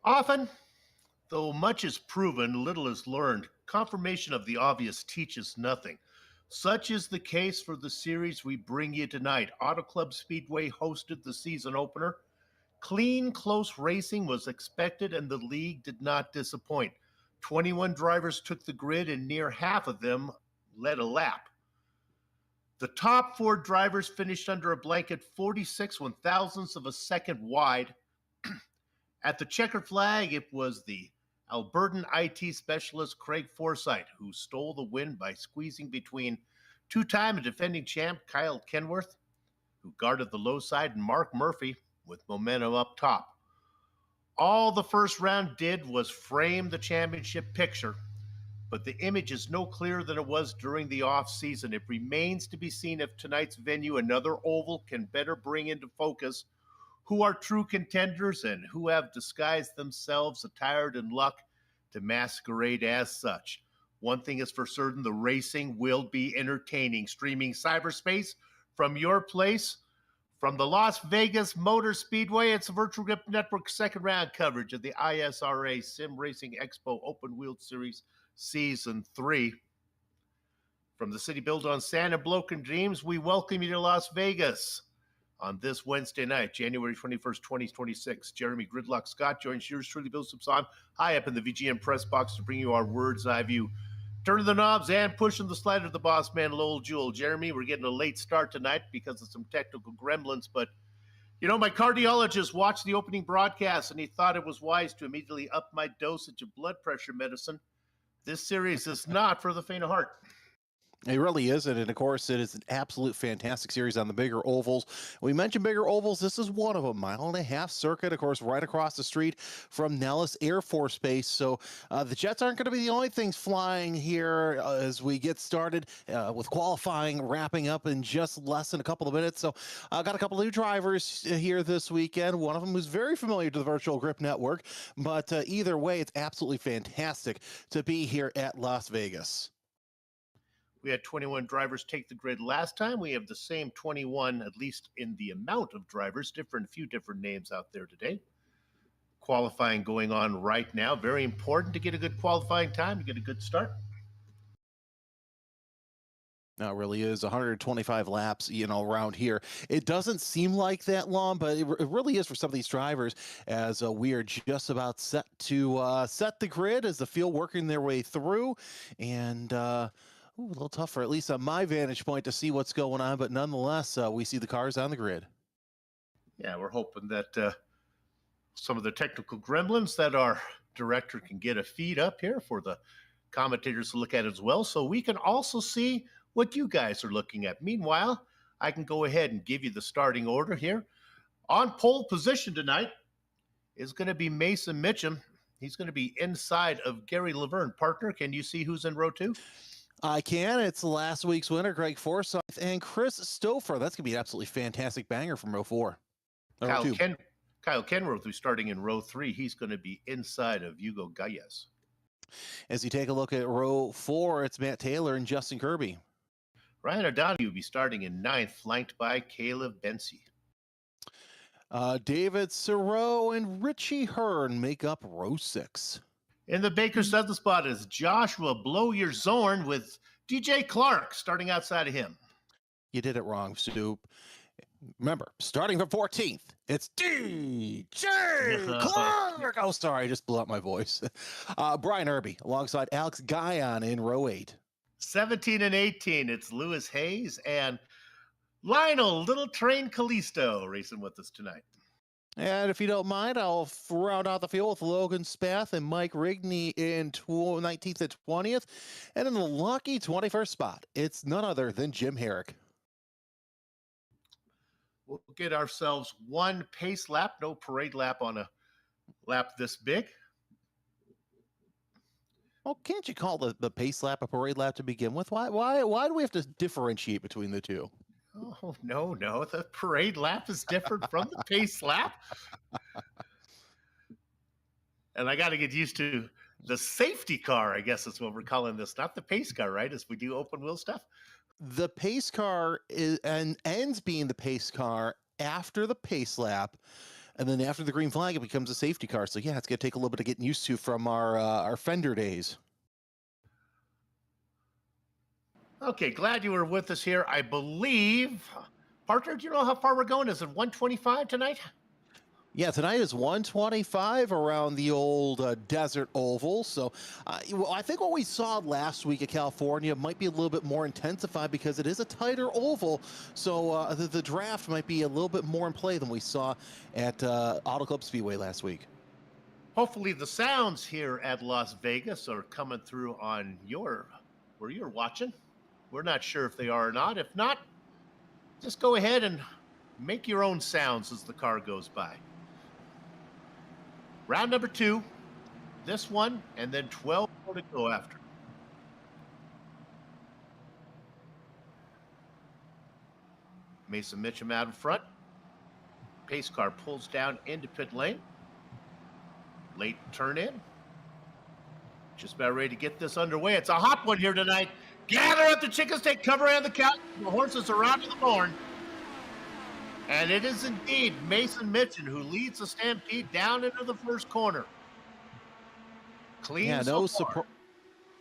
Often, though much is proven, little is learned. Confirmation of the obvious teaches nothing. Such is the case for the series we bring you tonight. Auto Club Speedway hosted the season opener. Clean, close racing was expected, and the league did not disappoint. 21 drivers took the grid, and near half of them led a lap. The top four drivers finished under a blanket 46 one thousandths of a second wide. At the checkered flag, it was the Albertan IT specialist Craig Forsyth who stole the win by squeezing between two-time and defending champ Kyle Kenworth, who guarded the low side, and Mark Murphy with momentum up top. All the first round did was frame the championship picture, but the image is no clearer than it was during the off-season. It remains to be seen if tonight's venue, another oval, can better bring into focus who are true contenders and who have disguised themselves, attired in luck, to masquerade as such. One thing is for certain, the racing will be entertaining. Streaming cyberspace from your place, from the Las Vegas Motor Speedway, it's the Virtual Grip Network second round coverage of the ISRA Sim Racing Expo Open Wheel Series Season 3. From the city built on sand and broken dreams, we welcome you to Las Vegas on this Wednesday night, January 21st, 2026. Jeremy Gridlock Scott joins yours truly, Bill Subson, high up in the VGM press box to bring you our words eye view. Turning the knobs and pushing the slider, the boss man, Lowell Jewell. Jeremy, we're getting a late start tonight because of some technical gremlins, but you know, my cardiologist watched the opening broadcast and he thought it was wise to immediately up my dosage of blood pressure medicine. This series is not for the faint of heart. It really isn't, and of course, it is an absolute fantastic series on the bigger ovals. We mentioned bigger ovals. This is one of them, mile-and-a-half circuit, of course, right across the street from Nellis Air Force Base. So the Jets aren't going to be the only things flying here as we get started with qualifying wrapping up in just less than a couple of minutes. So I got a couple of new drivers here this weekend. One of them who's very familiar to the Virtual Grip Network, but either way, it's absolutely fantastic to be here at Las Vegas. We had 21 drivers take the grid last time. We have the same 21, at least in the amount of drivers, few different names out there today. Qualifying going on right now. Very important to get a good qualifying time, to get a good start. No, it really is 125 laps, around here. It doesn't seem like that long, but it really is for some of these drivers as we are just about set to set the grid as the field working their way through. And a little tougher, at least on my vantage point, to see what's going on. But nonetheless, we see the cars on the grid. Yeah, we're hoping that some of the technical gremlins that our director can get a feed up here for the commentators to look at as well, so we can also see what you guys are looking at. Meanwhile, I can go ahead and give you the starting order here. On pole position tonight is going to be Mason Mitchum. He's going to be inside of Gary Laverne. Partner, can you see who's in row two? I can. It's last week's winner, Greg Forsyth, and Chris Stouffer. That's going to be an absolutely fantastic banger from row four. Kyle Kenworth, who's starting in row three, he's going to be inside of Hugo Galles. As you take a look at row four, it's Matt Taylor and Justin Kirby. Ryan O'Donoghue will be starting in ninth, flanked by Caleb Bensi. David Serow and Richie Hearn make up row six. In the Baker's seventh spot is Joshua Blow Your Zorn with DJ Clark starting outside of him. You did it wrong, Stoop. Remember, starting from 14th, it's DJ Clark. Oh, sorry, I just blew up my voice. Brian Irby alongside Alex Guyon in row 8. 17 and 18, it's Lewis Hayes and Lionel Little Train Callisto racing with us tonight. And if you don't mind, I'll round out the field with Logan Spath and Mike Rigney in 19th and 20th. And in the lucky 21st spot, it's none other than Jim Herrick. We'll get ourselves one pace lap, no parade lap on a lap this big. Well, can't you call the pace lap a parade lap to begin with? Why do we have to differentiate between the two? Oh, no. The parade lap is different from the pace lap. And I got to get used to the safety car, I guess is what we're calling this. Not the pace car, right, as we do open wheel stuff. The pace car ends being the pace car after the pace lap. And then after the green flag, it becomes a safety car. So yeah, it's going to take a little bit of getting used to from our fender days. Okay, glad you were with us here. I believe, partner, do you know how far we're going? Is it 125 tonight? Yeah, tonight is 125 around the old desert oval. So well, I think what we saw last week at California might be a little bit more intensified because it is a tighter oval. So the draft might be a little bit more in play than we saw at Auto Club Speedway last week. Hopefully the sounds here at Las Vegas are coming through on where you're watching. We're not sure if they are or not. If not, just go ahead and make your own sounds as the car goes by. Round number 2, this one, and then 12 more to go after. Mason Mitchum out in front. Pace car pulls down into pit lane. Late turn in. Just about ready to get this underway. It's a hot one here tonight. Gather up the chickens, take cover around the couch. The horses are out to the barn. And it is indeed Mason Mitchum who leads the stampede down into the first corner. Clean Yeah, so far.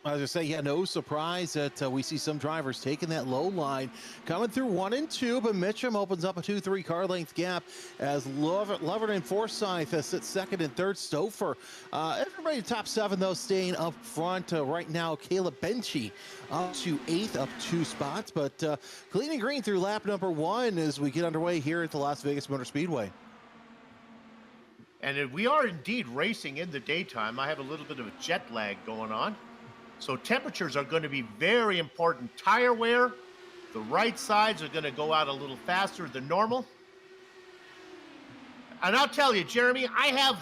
I was going to say, yeah, no surprise that we see some drivers taking that low line, coming through 1 and 2, but Mitchum opens up a 2-3 car length gap as Lovern and Forsyth sit second and third. Stouffer, everybody top 7 though staying up front right now. Caleb Benchy up to 8th, up 2 spots, but clean and green through lap number 1 as we get underway here at the Las Vegas Motor Speedway. And we are indeed racing in the daytime. I have a little bit of a jet lag going on. So temperatures are going to be very important. Tire wear, the right sides are going to go out a little faster than normal. And I'll tell you, Jeremy, I have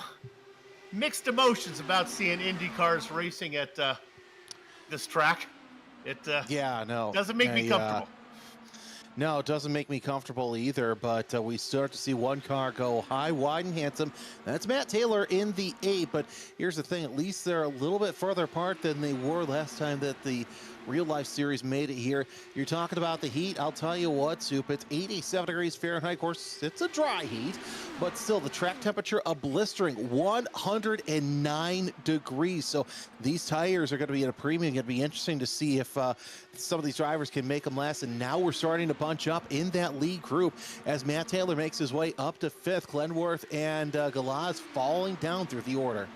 mixed emotions about seeing Indy cars racing at this track. It yeah, no, doesn't make me comfortable. No, it doesn't make me comfortable either, but we start to see one car go high, wide, and handsome. That's Matt Taylor in the 8, but here's the thing, at least they're a little bit further apart than they were last time that the real-life series made it here. You're talking about the heat. I'll tell you what, Soup, it's 87 degrees Fahrenheit. Of course, it's a dry heat, but still the track temperature, a blistering 109 degrees. So these tires are going to be at a premium. Going to be interesting to see if some of these drivers can make them last. And now we're starting to bunch up in that lead group as Matt Taylor makes his way up to 5th. Glenworth and Galaz falling down through the order.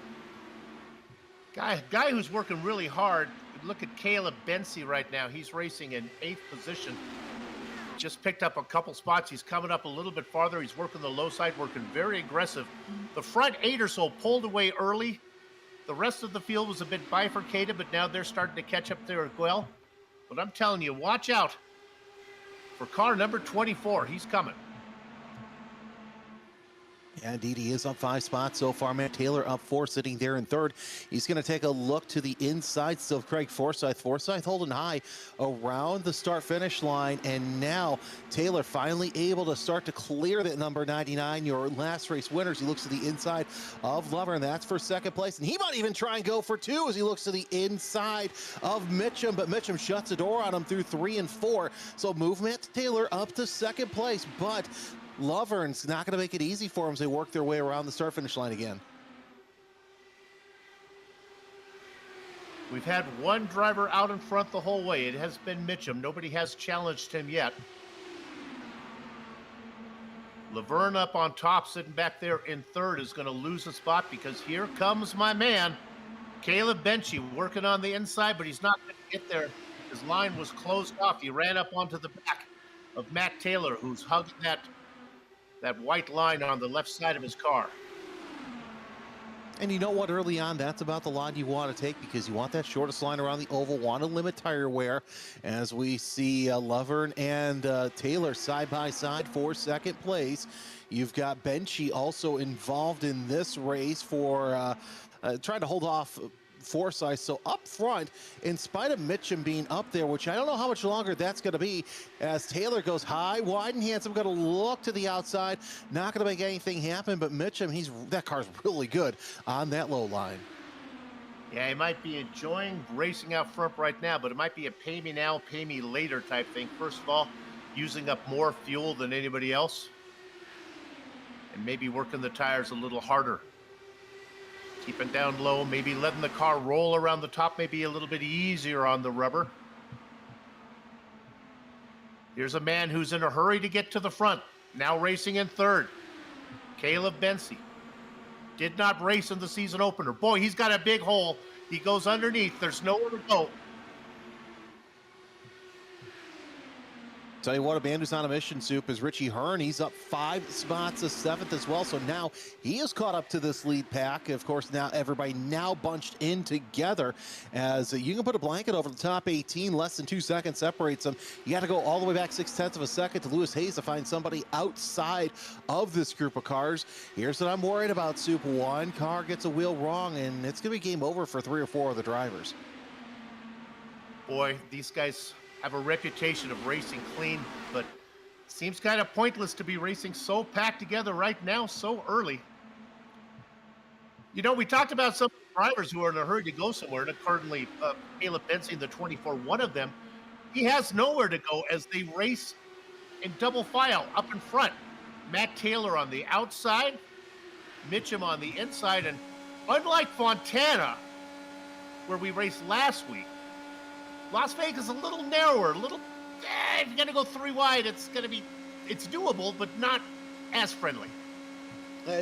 Guy who's working really hard. Look at Caleb Bency right now. He's racing in 8th position. Just picked up a couple spots. He's coming up a little bit farther. He's working the low side, working very aggressive. The front 8 or so pulled away early. The rest of the field was a bit bifurcated, but now they're starting to catch up there as well. But I'm telling you, watch out for car number 24. He's coming. Yeah, indeed, he is up 5 spots so far. Matt Taylor up 4, sitting there in 3rd. He's going to take a look to the inside still of Craig Forsyth. Forsyth holding high around the start-finish line, and now Taylor finally able to start to clear that number 99, your last race winners. He looks to the inside of Lover, and that's for 2nd place, and he might even try and go for 2 as he looks to the inside of Mitchum, but Mitchum shuts the door on him through 3 and 4. So movement Taylor up to 2nd place, but Lovern's not going to make it easy for them as they work their way around the start-finish line again. We've had one driver out in front the whole way. It has been Mitchum. Nobody has challenged him yet. Laverne up on top, sitting back there in 3rd, is going to lose a spot because here comes my man, Caleb Benchy, working on the inside, but he's not going to get there. His line was closed off. He ran up onto the back of Matt Taylor, who's hugging that white line on the left side of his car. And you know what, early on, that's about the line you want to take because you want that shortest line around the oval, want to limit tire wear. As we see Lovern and Taylor side by side for 2nd place. You've got Benchy also involved in this race for trying to hold off Forsyth. So up front, in spite of Mitchum being up there, which I don't know how much longer that's going to be, as Taylor goes high, wide, and handsome, going to look to the outside, not going to make anything happen, but Mitchum, that car's really good on that low line. Yeah, he might be enjoying racing out front right now, but it might be a pay me now, pay me later type thing. First of all, using up more fuel than anybody else. and maybe working the tires a little harder. Keeping down low, maybe letting the car roll around the top, maybe a little bit easier on the rubber. Here's a man who's in a hurry to get to the front, now racing in third. Caleb Bensi did not race in the season opener. Boy, he's got a big hole. He goes underneath. There's nowhere to go. Tell you what, a man who's on a mission, Soup, is Richie Hearn. He's up 5 spots to 7th as well. So now he is caught up to this lead pack. Of course, now everybody now bunched in together as you can put a blanket over the top 18. Less than 2 seconds separates them. You got to go all the way back 0.6 of a second to Lewis Hayes to find somebody outside of this group of cars. Here's what I'm worried about, Soup. One car gets a wheel wrong, and it's going to be game over for 3 or 4 of the drivers. Boy, these guys have a reputation of racing clean, but seems kind of pointless to be racing so packed together right now so early. You know, we talked about some drivers who are in a hurry to go somewhere, and currently Caleb Bensi, the 24, one of them. He has nowhere to go as they race in double file up in front. Matt Taylor on the outside, Mitchum on the inside, and unlike Fontana, where we raced last week, Las Vegas a little narrower, if you're going to go 3 wide, it's doable, but not as friendly.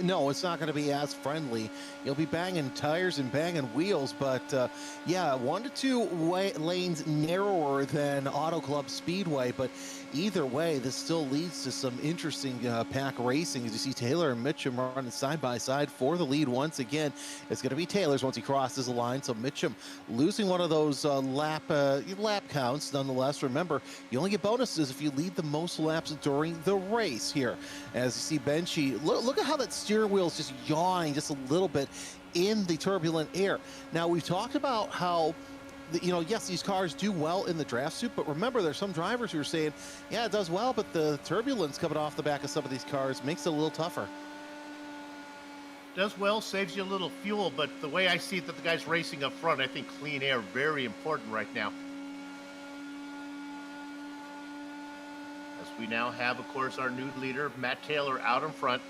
No, it's not going to be as friendly. You'll be banging tires and banging wheels, but yeah, 1 to 2 lanes narrower than Auto Club Speedway, but either way, this still leads to some interesting pack racing as you see Taylor and Mitchum running side by side for the lead once again. It's going to be Taylor's once he crosses the line, so Mitchum losing one of those lap counts. Nonetheless, remember, you only get bonuses if you lead the most laps during the race here. As you see Benchy, look at how that steering wheel is just yawing just a little bit in the turbulent air. Now, we've talked about how yes, these cars do well in the draft suit, but remember, there's some drivers who are saying, yeah, it does well, but the turbulence coming off the back of some of these cars makes it a little tougher. Does well, saves you a little fuel, but the way I see it, that the guys racing up front, I think clean air, very important right now. As we now have, of course, our new leader, Matt Taylor, out in front.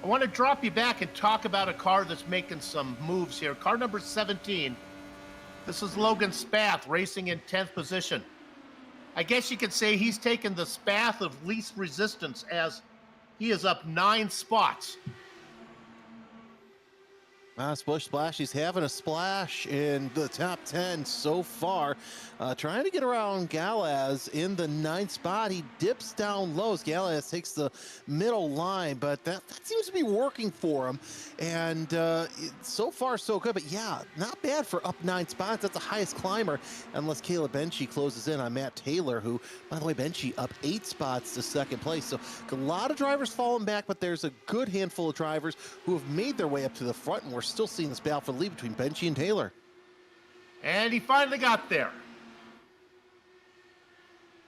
I want to drop you back and talk about a car that's making some moves here. Car number 17. This is Logan Spath racing in 10th position. I guess you could say he's taken the path of least resistance as he is up 9 spots. Splish Splash, he's having a splash in the top 10 so far. Trying to get around Galaz in the 9th spot. He dips down low as Galaz takes the middle line, but that seems to be working for him. And so far, so good. But yeah, not bad for up 9 spots. That's the highest climber, unless Caleb Benchy closes in on Matt Taylor, who, by the way, Benchy up 8 spots to 2nd place. So a lot of drivers falling back, but there's a good handful of drivers who have made their way up to the front, and we're still seeing this battle for the lead between Benchy and Taylor. And he finally got there.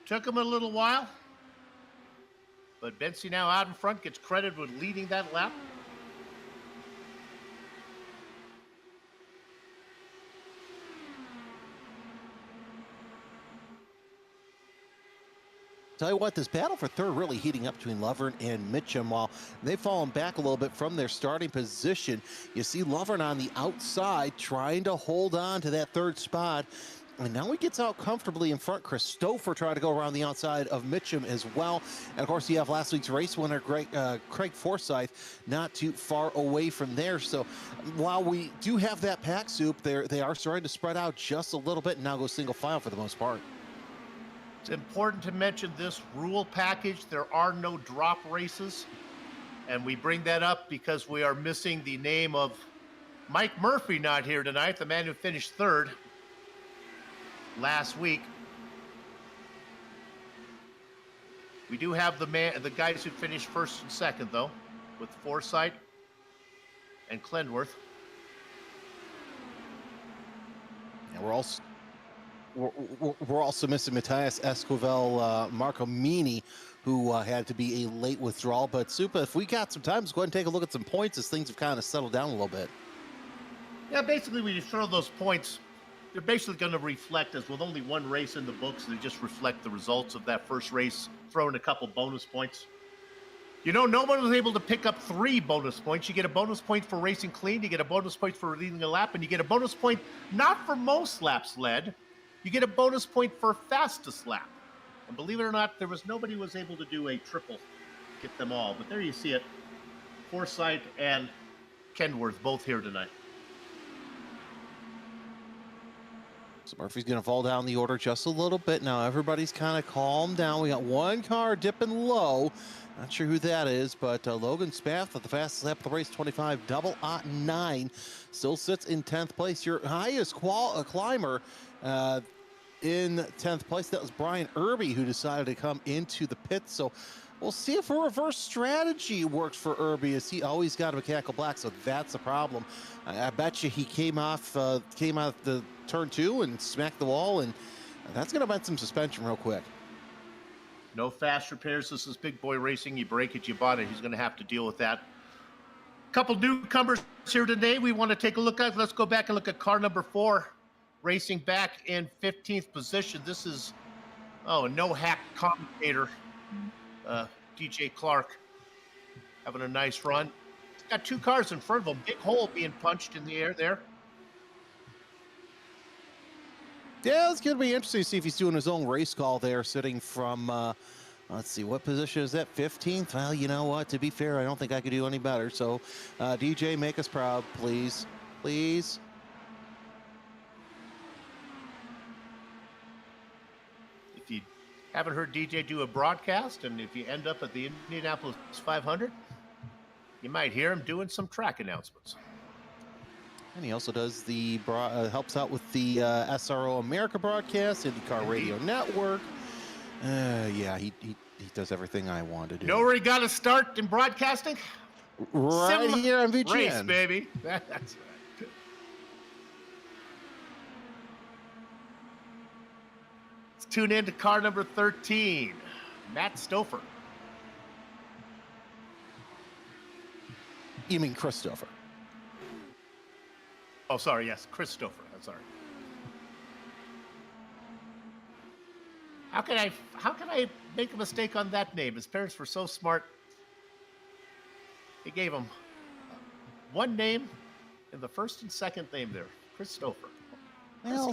Took him a little while, but Benchy now out in front gets credit with leading that lap. Tell you what, this battle for third really heating up between Lovern and Mitchum. While they've fallen back a little bit from their starting position, you see Lovern on the outside trying to hold on to that 3rd spot. And now he gets out comfortably in front. Christopher trying to go around the outside of Mitchum as well. And of course, you have last week's race winner, Craig Forsyth, not too far away from there. So while we do have that pack soup, they are starting to spread out just a little bit and now go single file for the most part. It's important to mention this rule package. There are no drop races. And we bring that up because we are missing the name of Mike Murphy not here tonight, the man who finished 3rd last week. We do have the guys who finished 1st and 2nd, though, with Forsythe and Clenworth. And we're also missing Matthias Esquivel, Marco Mini, who had to be a late withdrawal. But Supa, if we got some time, let's go ahead and take a look at some points as things have kind of settled down a little bit. Yeah, basically when you throw those points, they're basically going to reflect, as with only 1 race in the books, they just reflect the results of that first race, throw in a couple bonus points. You know, no one was able to pick up 3 bonus points. You get a bonus point for racing clean, you get a bonus point for leading a lap, and you get a bonus point not for most laps led. You get a bonus point for fastest lap. And believe it or not, there was nobody who was able to do a triple, get them all. But there you see it. Forsythe and Kenworth both here tonight. So Murphy's going to fall down the order just a little bit now. Everybody's kind of calmed down. We got one car dipping low. Not sure who that is, but Logan Spath at the fastest lap of the race, 25.9, still sits in 10th place. Your highest climber in 10th place, that was Brian Irby, who decided to come into the pits. So we'll see if a reverse strategy works for Irby, as he always got a mechanical black, so that's a problem. I bet you he came off the turn 2 and smacked the wall, and that's going to bend some suspension real quick. No fast repairs. This is big boy racing. You break it, you bought it. He's going to have to deal with that. Couple newcomers here today we want to take a look at. Let's go back and look at car number 4, racing back in 15th position. This is, a no-hack commentator, DJ Clark, having a nice run. He's got 2 cars in front of him. Big hole being punched in the air there. Yeah, it's going to be interesting to see if he's doing his own race call there, sitting from, let's see, what position is that, 15th? Well, you know what, to be fair, I don't think I could do any better. So, DJ, make us proud, please. Please. If you haven't heard DJ do a broadcast, and if you end up at the Indianapolis 500, you might hear him doing some track announcements. And he also does the helps out with the SRO America broadcast, IndyCar Radio Network. Yeah, he does everything I want to do. You know where he got to start in broadcasting? Right here on VGN. Race, baby. That's right. Let's tune in to car number 13, Matt Stouffer. You mean Christopher? Oh, sorry. Yes, Christopher. I'm sorry. How can I make a mistake on that name? His parents were so smart. They gave him one name and the first and second name there, Christopher. Well,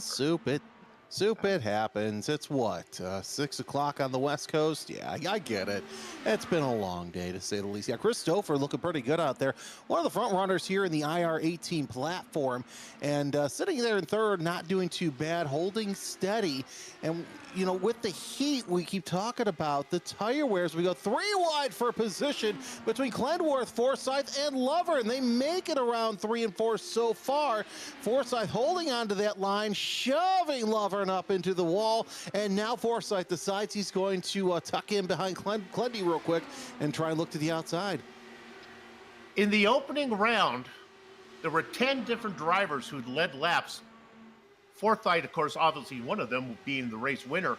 Soup, it happens. It's what, 6 o'clock on the West Coast? Yeah, I get it. It's been a long day, to say the least. Yeah, Christopher looking pretty good out there. One of the front runners here in the IR18 platform. And sitting there in third, not doing too bad, holding steady. And, you know, with the heat we keep talking about, the tire wears, we go 3 wide for position between Clenworth, Forsythe, and Lover. And they make it around 3 and 4 so far. Forsythe holding onto that line, shoving Lover up into the wall, and now Forsythe decides he's going to tuck in behind Clendy real quick and try and look to the outside. In the opening round, there were 10 different drivers who led laps. Forsythe, of course, obviously one of them being the race winner,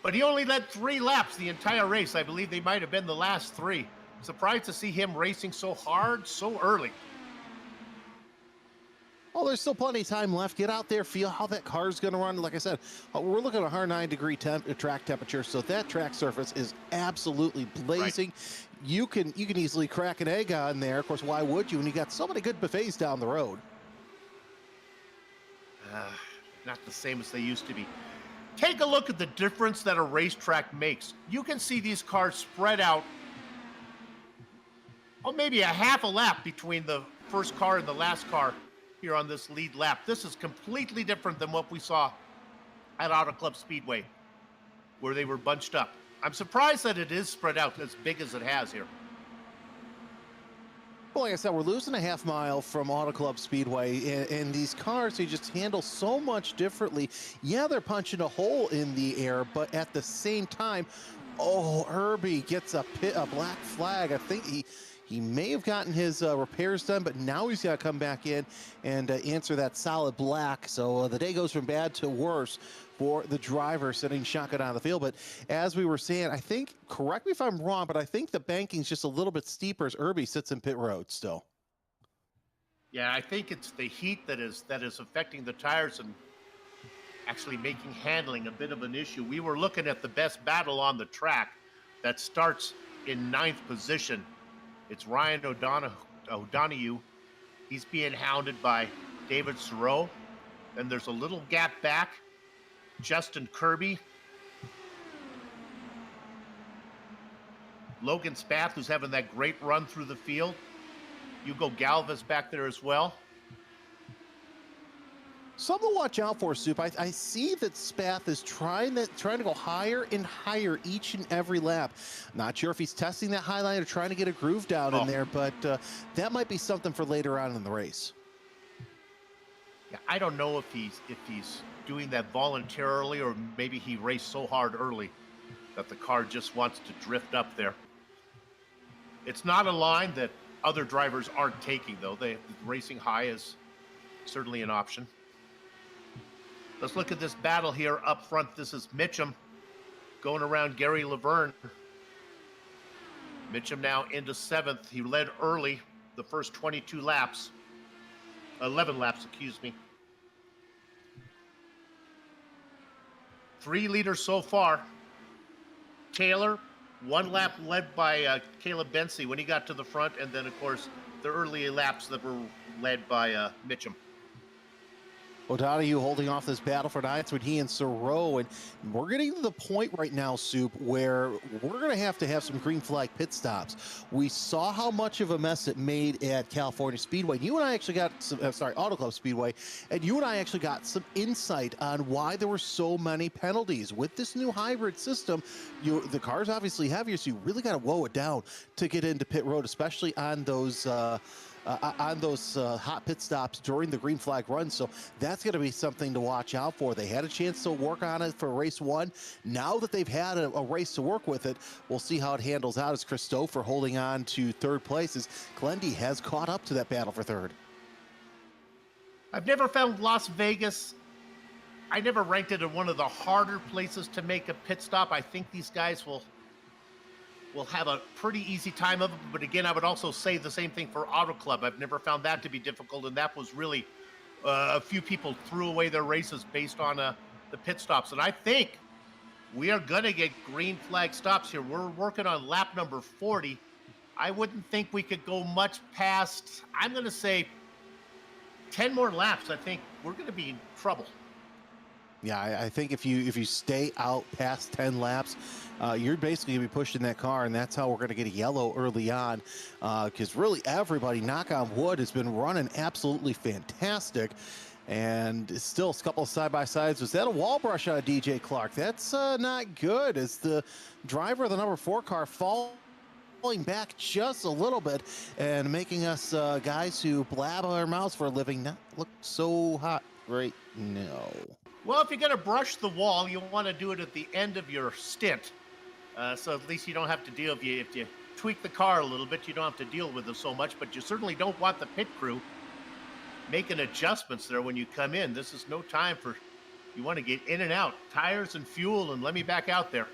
but he only led 3 laps the entire race. I believe they might have been the last 3. Surprised to see him racing so hard so early. Oh, there's still plenty of time left. Get out there, feel how that car's going to run. Like I said, we're looking at a 109-degree track temperature, so that track surface is absolutely blazing. Right. You can easily crack an egg on there. Of course, why would you when you got so many good buffets down the road? Not the same as they used to be. Take a look at the difference that a racetrack makes. You can see these cars spread out, maybe a half a lap between the first car and the last car here on this lead lap. This is completely different than what we saw at Auto Club Speedway, where they were bunched up. I'm surprised that it is spread out as big as it has here. Well, like I said, we're losing a half mile from Auto Club Speedway, and these cars, they just handle so much differently. Yeah, they're punching a hole in the air, but at the same time, Irby gets a black flag. I think he may have gotten his repairs done, but now he's got to come back in and answer that solid black. So the day goes from bad to worse for the driver sitting shotgun on the field. But as we were saying, I think, correct me if I'm wrong, but I think the banking's just a little bit steeper as Irby sits in pit road still. Yeah, I think it's the heat that is affecting the tires and actually making handling a bit of an issue. We were looking at the best battle on the track that starts in ninth position. It's Ryan O'Donoghue. He's being hounded by David Sorrow. And there's a little gap back. Justin Kirby. Logan Spath, who's having that great run through the field. Hugo Galvez back there as well. Something to watch out for, Soup. I see that Spath is trying to go higher and higher each and every lap. Not sure if he's testing that high line or trying to get a groove down in there, but that might be something for later on in the race. Yeah, I don't know if he's doing that voluntarily, or maybe he raced so hard early that the car just wants to drift up there. It's not a line that other drivers aren't taking, though. Racing high is certainly an option. Let's look at this battle here up front. This is Mitchum going around Gary Laverne. Mitchum now into seventh. He led early the first 11 laps, excuse me. 3 leaders so far. Taylor, 1 lap led by Caleb Bensi when he got to the front, and then, of course, the early laps that were led by Mitchum. O'Donoghue holding off this battle for ninth with he and Sorrow, and we're getting to the point right now, Soup, where we're going to have some green flag pit stops. We saw how much of a mess it made at California Speedway. You and I actually got some, Auto Club Speedway, and you and I actually got some insight on why there were so many penalties. With this new hybrid system, the car's obviously heavier, so you really got to woe it down to get into pit road, especially on those hot pit stops during the green flag run. So that's going to be something to watch out for. They had a chance to work on it for race 1. Now that they've had a race to work with it, we'll see how it handles out as Christopher holding on to third place as Glendy has caught up to that battle for third. I've never found Las Vegas. I never ranked it as one of the harder places to make a pit stop. I think these guys will have a pretty easy time of it. But again, I would also say the same thing for Auto Club. I've never found that to be difficult, and that was really a few people threw away their races based on the pit stops. And I think we are going to get green flag stops here. We're working on lap number 40. I wouldn't think we could go much past, I'm going to say 10 more laps. I think we're going to be in trouble. Yeah, I think if you stay out past 10 laps, you're basically going to be pushing that car, and that's how we're going to get a yellow early on, because really everybody, knock on wood, has been running absolutely fantastic. And it's still a couple of side-by-sides. Was that a wall brush on DJ Clark? That's not good, as the driver of the number 4 car falling back just a little bit and making us guys who blab our mouths for a living not look so hot right now. Well, if you're going to brush the wall, you want to do it at the end of your stint. So at least you don't have to deal if you tweak the car a little bit, you don't have to deal with it so much, but you certainly don't want the pit crew making adjustments there when you come in. This is no time for, you want to get in and out, tires and fuel, and let me back out there.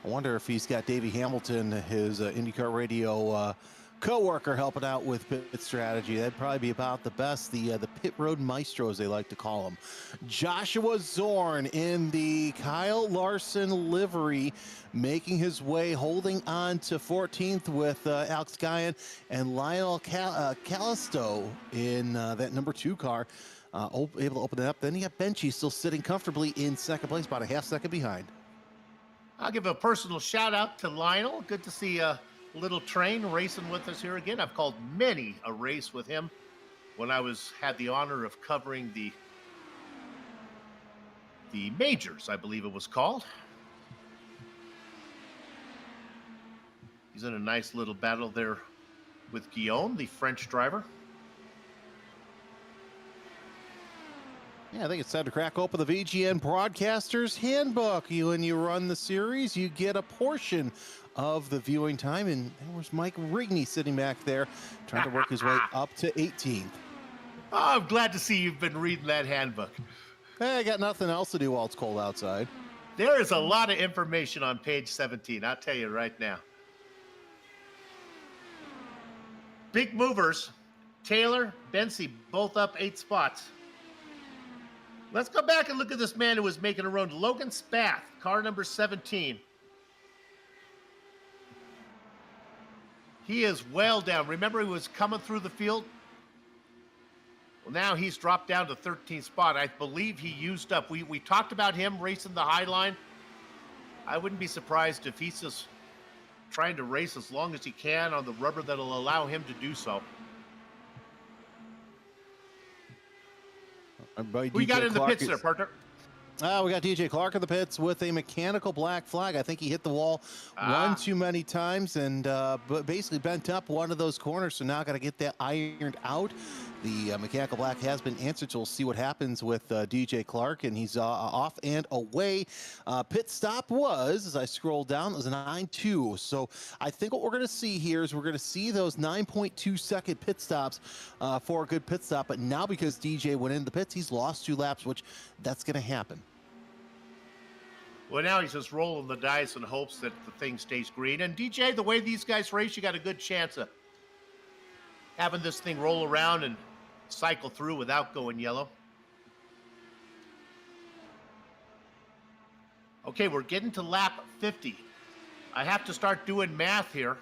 I wonder if he's got Davey Hamilton, his IndyCar radio co-worker, helping out with pit strategy. That'd probably be about the best. The pit road maestro, as they like to call him. Joshua Zorn in the Kyle Larson livery, making his way, holding on to 14th with Alex Guyan and Lionel Callisto in that number 2 car, able to open it up. Then you got Benchy still sitting comfortably in second place, about a half second behind. I'll give a personal shout out to Lionel. Good to see Little Train racing with us here again. I've called many a race with him when I had the honor of covering the majors, I believe it was called. He's in a nice little battle there with Guillaume, the French driver. Yeah, I think it's time to crack open the VGN Broadcasters Handbook. When you run the series, you get a portion of the viewing time, and there was Mike Rigney sitting back there trying to work his way up to 18th. Oh, I'm glad to see you've been reading that handbook. Hey, I got nothing else to do while it's cold outside. There is a lot of information on page 17, I'll tell you right now. Big movers, Taylor, Bensi, both up 8 spots. Let's go back and look at this man who was making a run. Logan Spath, car number 17. He is well down. Remember, he was coming through the field. Well, now he's dropped down to 13th spot. I believe he used up. We talked about him racing the high line. I wouldn't be surprised if he's just trying to race as long as he can on the rubber that'll allow him to do so. Who you got in the pits there, partner? We got DJ Clark in the pits with a mechanical black flag. I think he hit the wall one too many times and but basically bent up one of those corners. So now got to get that ironed out. The mechanical black has been answered, so we'll see what happens with DJ Clark, and he's off and away. Pit stop was, as I scroll down, it was a 9.2. So I think what we're going to see here is we're going to see those 9.2 second pit stops for a good pit stop. But now because DJ went in the pits, he's lost 2 laps, which that's going to happen. Well, now he's just rolling the dice in hopes that the thing stays green. And DJ, the way these guys race, you got a good chance of having this thing roll around and cycle through without going yellow. Okay, we're getting to lap 50. I have to start doing math here.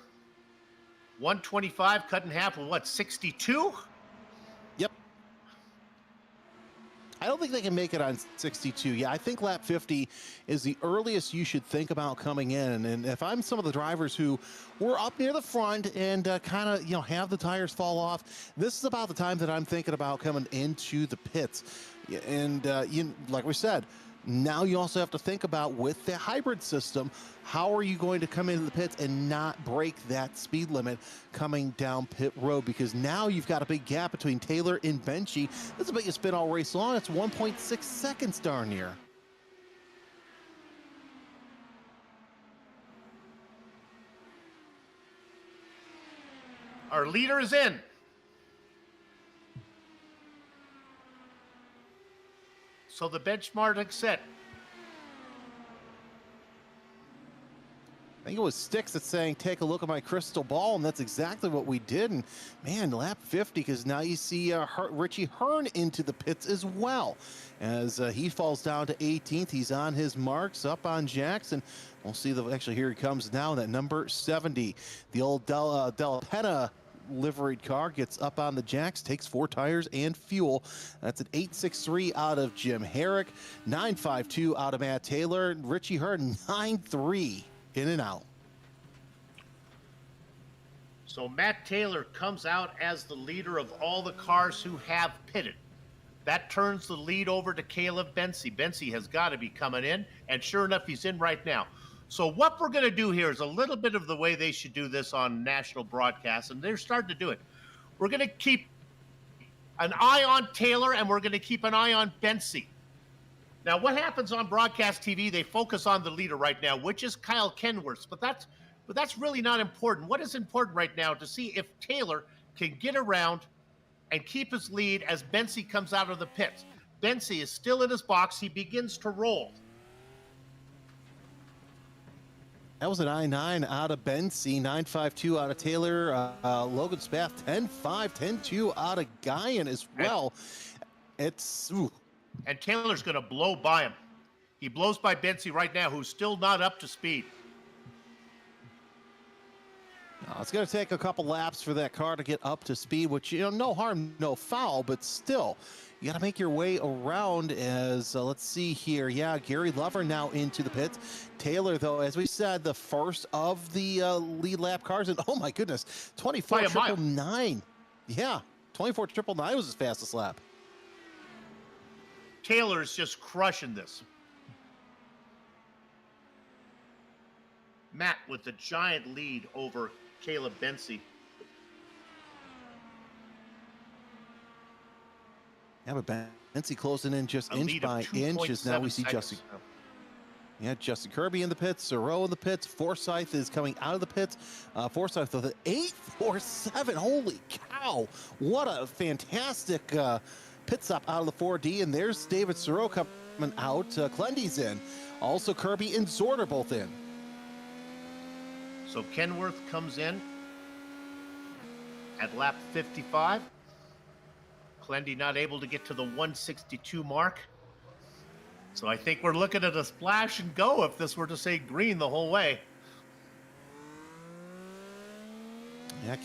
125 cut in half with what, 62? Yep. I don't think they can make it on 62. Yeah, I think lap 50 is the earliest you should think about coming in. And if I'm some of the drivers who were up near the front and kind of, have the tires fall off, this is about the time that I'm thinking about coming into the pits. And like we said, now you also have to think about, with the hybrid system, how are you going to come into the pits and not break that speed limit coming down pit road? Because now you've got a big gap between Taylor and Benchy. This is the biggest spin all race long. It's 1.6 seconds darn near. Our leader is in. So the benchmark is set. I think it was Sticks that's saying, take a look at my crystal ball, and that's exactly what we did. And man, lap 50, because now you see Richie Hearn into the pits as well. As he falls down to 18th, he's on his marks, up on Jackson. We'll see, actually here he comes now, that number 70. The old Della Penna liveried car gets up on the jacks, takes 4 tires and fuel. That's an 8.63 out of Jim Herrick, 9.52 out of Matt Taylor, Richie Hearn 9.3 in and out. So Matt Taylor comes out as the leader of all the cars who have pitted. That turns the lead over to Caleb Bency. Bency has got to be coming in, and sure enough, he's in right now. So what we're going to do here is a little bit of the way they should do this on national broadcast, and they're starting to do it. We're going to keep an eye on Taylor, and we're going to keep an eye on Bency. Now, what happens on broadcast TV, they focus on the leader right now, which is Kyle Kenworth, but that's really not important. What is important right now to see if Taylor can get around and keep his lead as Bency comes out of the pits. Bency is still in his box. He begins to roll. That was an I-9 out of Bency, 9.52 out of Taylor, Logan Spath, 10.5, 10.2 out of Guyan as well. And Taylor's going to blow by him. He blows by Bency right now, who's still not up to speed. It's going to take a couple laps for that car to get up to speed, which, no harm, no foul, but still, you got to make your way around as, let's see here. Yeah, Gary Lover now into the pits. Taylor, though, as we said, the first of the lead lap cars, and oh my goodness, 24.999. Yeah, 24.999 was his fastest lap. Taylor's just crushing this. Matt with the giant lead over Caleb Bency. Yeah, but Bency closing in just inch by inch as now we see Justin. Yeah, Justin Kirby in the pits, Thoreau in the pits, Forsyth is coming out of the pits. Forsyth with an 8.47. Holy cow! What a fantastic pit stop out of the 4D. And there's David Thoreau coming out. Clendy's in. Also Kirby and Zord are both in. So Kenworth comes in at lap 55. Clendy not able to get to the 162 mark. So I think we're looking at a splash and go if this were to say green the whole way.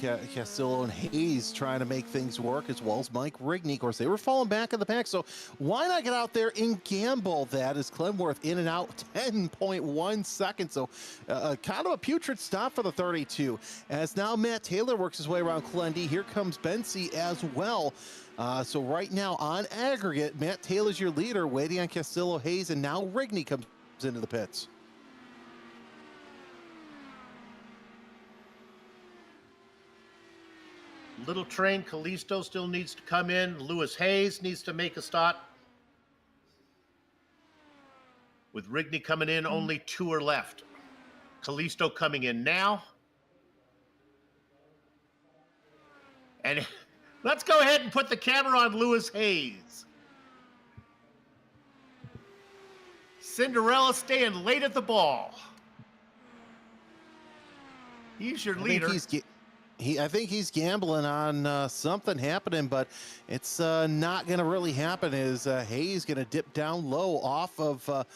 Yeah, Castillo and Hayes trying to make things work, as well as Mike Rigney. Of course, they were falling back in the pack, so why not get out there and gamble that? As Clemworth in and out 10.1 seconds, so kind of a putrid stop for the 32. As now Matt Taylor works his way around Clendy. Here comes Bensi as well. So right now on aggregate, Matt Taylor's your leader, waiting on Castillo, Hayes, and now Rigney comes into the pits. Little Train, Callisto still needs to come in. Lewis Hayes needs to make a stop. With Rigney coming in, only 2 are left. Callisto coming in now. And let's go ahead and put the camera on Lewis Hayes. Cinderella staying late at the ball. He's your leader. I think he's gambling on something happening, but it's not going to really happen. Is Hayes going to dip down low off of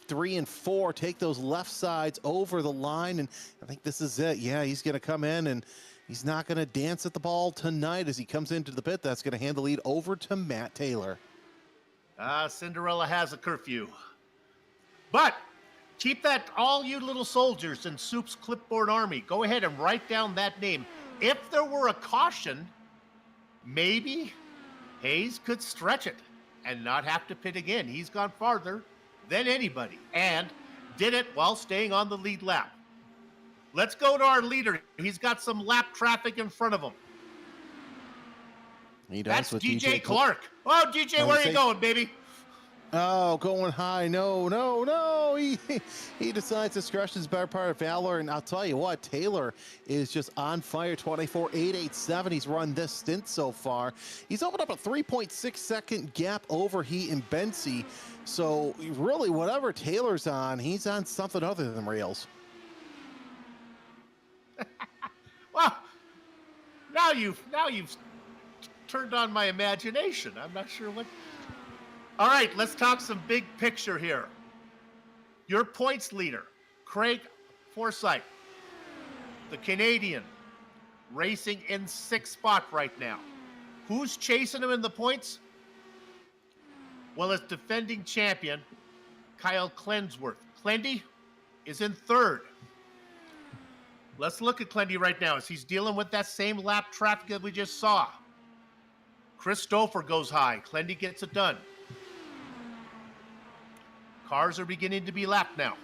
3 and 4, take those left sides over the line, and I think this is it. Yeah, he's going to come in, and he's not going to dance at the ball tonight as he comes into the pit. That's going to hand the lead over to Matt Taylor. Cinderella has a curfew. But keep that, all you little soldiers in Soup's clipboard army, go ahead and write down that name. If there were a caution, maybe Hayes could stretch it and not have to pit again. He's gone farther than anybody and did it while staying on the lead lap. Let's go to our leader. He's got some lap traffic in front of him. He does. That's with DJ Clark. Oh, DJ, where are you going, baby? Oh, going high. No. He decides discretion is better part of valor. And I'll tell you what, Taylor is just on fire. 24.887. He's run this stint so far. He's opened up a 3.6 second gap over he and Bensi. So really, whatever Taylor's on, he's on something other than rails. Well, now you've turned on my imagination. I'm not sure what. All right, let's talk some big picture here. Your points leader, Craig Forsyth, the Canadian, racing in 6th spot right now. Who's chasing him in the points? Well, it's defending champion, Kyle Klensworth. Clendy is in 3rd. Let's look at Clendy right now as he's dealing with that same lap traffic that we just saw. Chris Stouffer goes high. Clendy gets it done. Cars are beginning to be lapped now.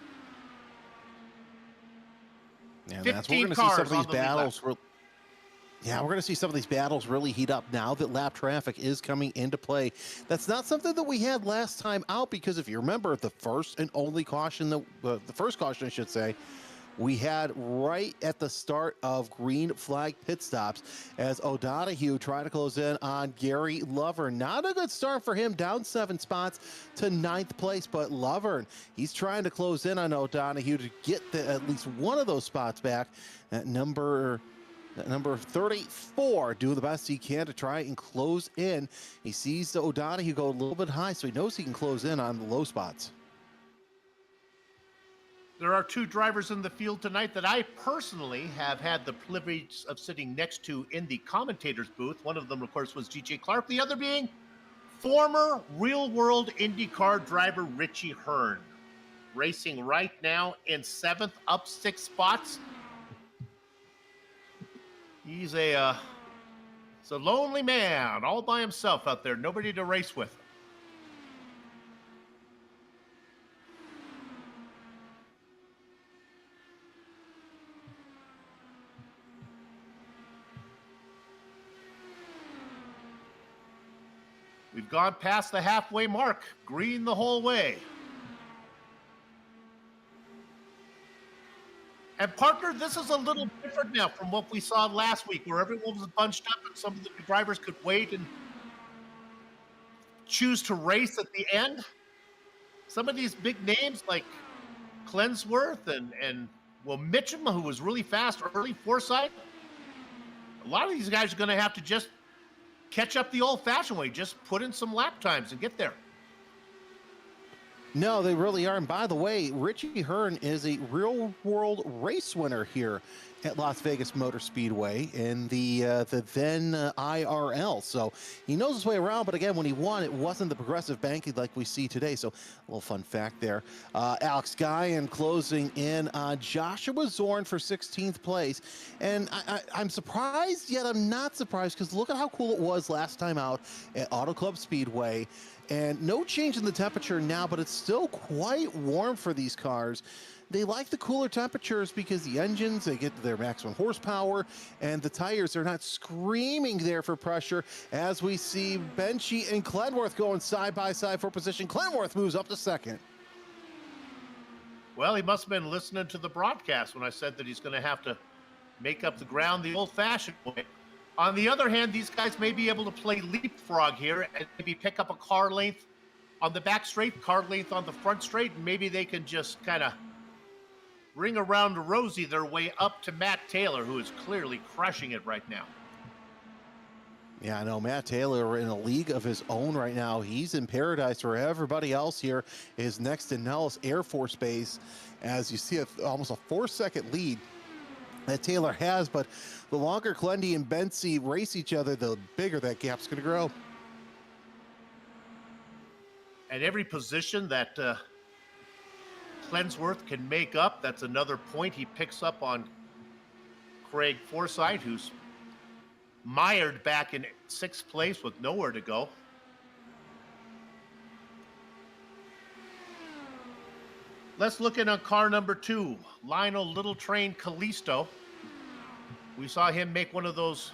Yeah, that's we're going to see some of these battles. Yeah, we're going to see some of these battles really heat up now that lap traffic is coming into play. That's not something that we had last time out, because if you remember, the first and only caution, the first caution, I should say, we had right at the start of green flag pit stops as O'Donohue tried to close in on Gary Lovern. Not a good start for him, down 7 spots to 9th place, but Lovern, he's trying to close in on O'Donohue to get at least one of those spots back. At number 34, doing the best he can to try and close in. He sees the O'Donohue go a little bit high, so he knows he can close in on the low spots. There are 2 drivers in the field tonight that I personally have had the privilege of sitting next to in the commentator's booth. One of them, of course, was DJ Clark. The other being former real-world IndyCar driver Richie Hearn, racing right now in 7th, up 6 spots. He's a lonely man, all by himself out there, nobody to race with. We've gone past the halfway mark, green the whole way. And partner, this is a little different now from what we saw last week, where everyone was bunched up and some of the drivers could wait and choose to race at the end. Some of these big names like Klensworth and Mitchum, who was really fast early, Forsyth, a lot of these guys are going to have to just catch up the old-fashioned way, just put in some lap times and get there. No, they really are. And by the way, Richie Hearn is a real world race winner here at Las Vegas Motor Speedway in the then IRL. So he knows his way around. But again, when he won, it wasn't the progressive banking like we see today. So a little fun fact there. Alex Guyan closing in on Joshua Zorn for 16th place. And I'm surprised, yet I'm not surprised, because look at how cool it was last time out at Auto Club Speedway. And no change in the temperature now, but it's still quite warm for these cars. They like the cooler temperatures because the engines, they get their maximum horsepower, and the tires are not screaming there for pressure, as we see Benchy and Clenworth going side by side for position. Clenworth moves up to second. Well, he must have been listening to the broadcast when I said that he's going to have to make up the ground the old-fashioned way. On the other hand, these guys may be able to play leapfrog here and maybe pick up a car length on the back straight, car length on the front straight, and maybe they can just kind of ring around Rosie their way up to Matt Taylor, who is clearly crushing it right now. Yeah, I know Matt Taylor in a league of his own right now. He's in paradise, where everybody else here is next to Nellis Air Force Base, as you see almost a 4-second lead that Taylor has. But the longer Clendy and Bensey race each other, the bigger that gap's going to grow. At every position that Clensworth can make up, that's another point he picks up on Craig Forsythe, who's mired back in 6th place with nowhere to go. Let's look in on car number 2, Lionel Little Train Callisto. We saw him make one of those.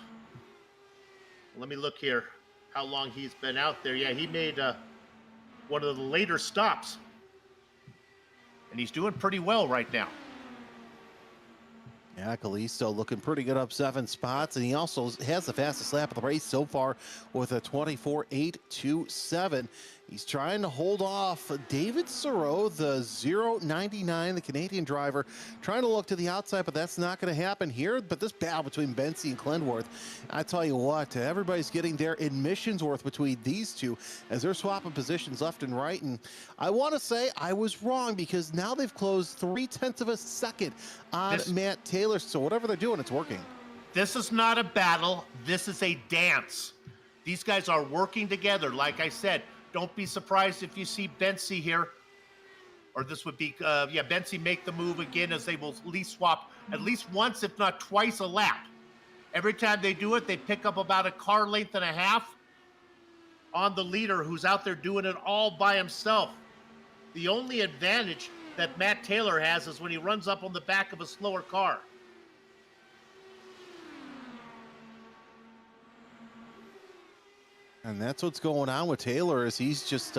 Let me look here how long he's been out there. Yeah, he made one of the later stops. And he's doing pretty well right now. Yeah, Callisto looking pretty good, up 7 spots, and he also has the fastest lap of the race so far with a 24.827. He's trying to hold off David Sereau, the 0.99, the Canadian driver, trying to look to the outside, but that's not going to happen here. But this battle between Bensey and Clenworth, I tell you what, everybody's getting their admissions worth between these two as they're swapping positions left and right. And I want to say I was wrong, because now they've closed 0.3 of a second on Matt Taylor. So whatever they're doing, it's working. This is not a battle. This is a dance. These guys are working together. Like I said, don't be surprised if you see Bensey here, or this would be, Bensey make the move again, as they will at least swap at least once, if not twice a lap. Every time they do it, they pick up about a car length and a half on the leader, who's out there doing it all by himself. The only advantage that Matt Taylor has is when he runs up on the back of a slower car. And that's what's going on with Taylor, is he's just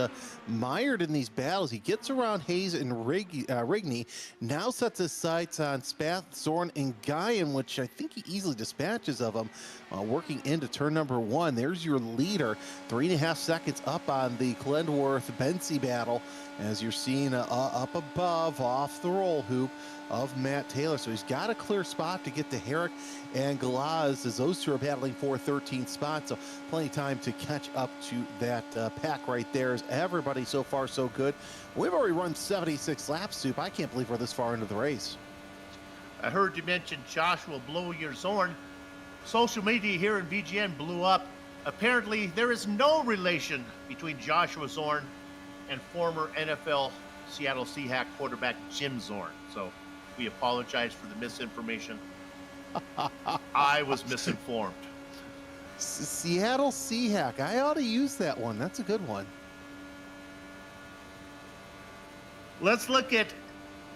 mired in these battles. He gets around Hayes and Rigney, now sets his sights on Spath, Zorn, and Guyan, which I think he easily dispatches of them, working into turn number 1. There's your leader, 3.5 seconds up on the Clenworth-Bensey battle, as you're seeing up above, off the roll hoop of Matt Taylor. So he's got a clear spot to get to Herrick and Galaz, as those two are battling for 13 spots. So plenty of time to catch up to that pack right there, as everybody so far so good. We've already run 76 laps, Soup. I can't believe we're this far into the race. I heard you mention Joshua Blow Your Zorn. Social media here in VGN blew up. Apparently, there is no relation between Joshua Zorn and former NFL Seattle Seahawks quarterback Jim Zorn. So we apologize for the misinformation. I was misinformed. Seattle Seahawks. I ought to use that one. That's a good one. Let's look at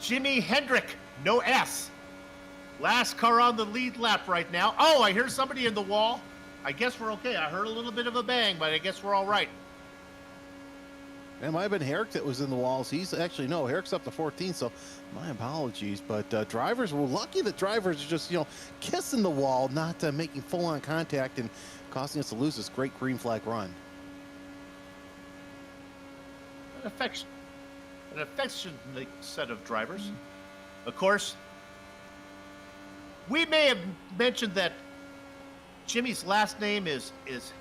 Jimi Hendrick, no S. Last car on the lead lap right now. Oh, I hear somebody in the wall. I guess we're okay. I heard a little bit of a bang, but I guess we're all right. It might have been Herrick that was in the walls. He's actually, no, Herrick's up to 14, so my apologies. But drivers, we're lucky that drivers are just, kissing the wall, not making full-on contact and costing us to lose this great green flag run. An affectionate set of drivers. Of course, we may have mentioned that Jimmy's last name is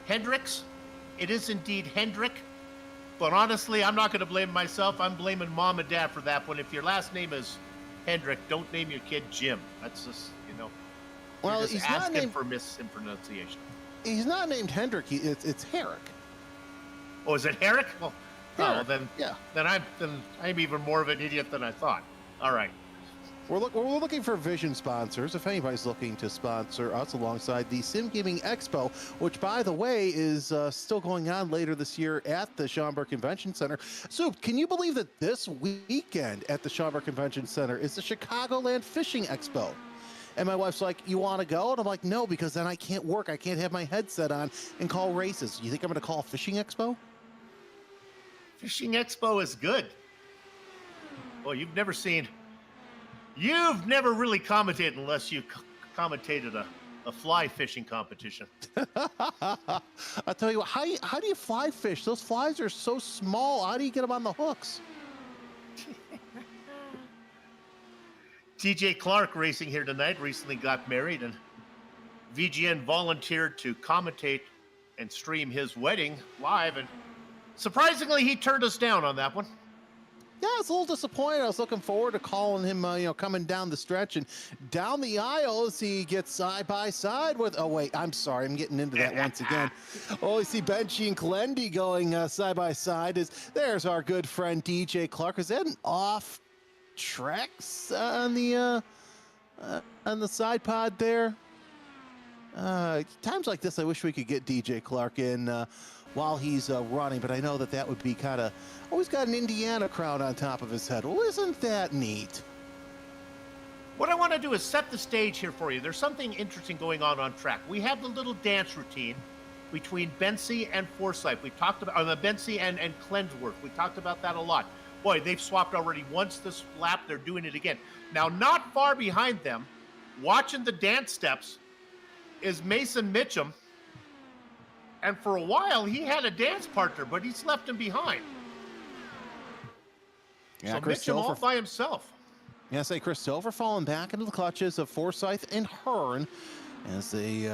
Hendricks. It is indeed Hendrick. But honestly, I'm not going to blame myself. I'm blaming mom and dad for that one. If your last name is Hendrick, don't name your kid Jim. That's just, you're Well, just asking for mispronunciation. he's not named Hendrick. It's Herrick. Oh, is it Herrick? Herrick. Then Yeah. then I'm even more of an idiot than I thought. All right. We're looking for vision sponsors. If anybody's looking to sponsor us alongside the Sim Gaming Expo, which, by the way, is still going on later this year at the Schaumburg Convention Center. So, can you believe that this weekend at the Schaumburg Convention Center is the Chicagoland Fishing Expo? And my wife's like, "You want to go?" And I'm like, "No, because then I can't work. I can't have my headset on and call races." You think I'm going to call a fishing expo? Fishing Expo is good. Well, you've never really commentated unless you commentated a fly fishing competition. I'll tell you what, how do you fly fish? Those flies are so small. How do you get them on the hooks? TJ Clark racing here tonight, recently got married, and VGN volunteered to commentate and stream his wedding live, and surprisingly, he turned us down on that one. Yeah, I was a little disappointed. I was looking forward to calling him, coming down the stretch and down the aisle as he gets side by side with. Oh wait, I'm sorry, I'm getting into that once again. Oh, you see Benchy and Clendy going side by side. There's our good friend DJ Clark. Is that an off tracks on the side pod there? Times like this, I wish we could get DJ Clark in while he's running, but I know that would be kind of. Oh, he's got an Indiana crown on top of his head. Well, isn't that neat? What I want to do is set the stage here for you. There's something interesting going on track. We have the little dance routine between Bensey and Forsyth. We talked about Bensey and Clensworth. We talked about that a lot. Boy, they've swapped already once this lap. They're doing it again. Now, not far behind them, watching the dance steps, is Mason Mitchum. And for a while, he had a dance partner, but he's left him behind. Yeah, so Chris Mitchum all by himself. Yeah, Chris Silver falling back into the clutches of Forsyth and Hearn as they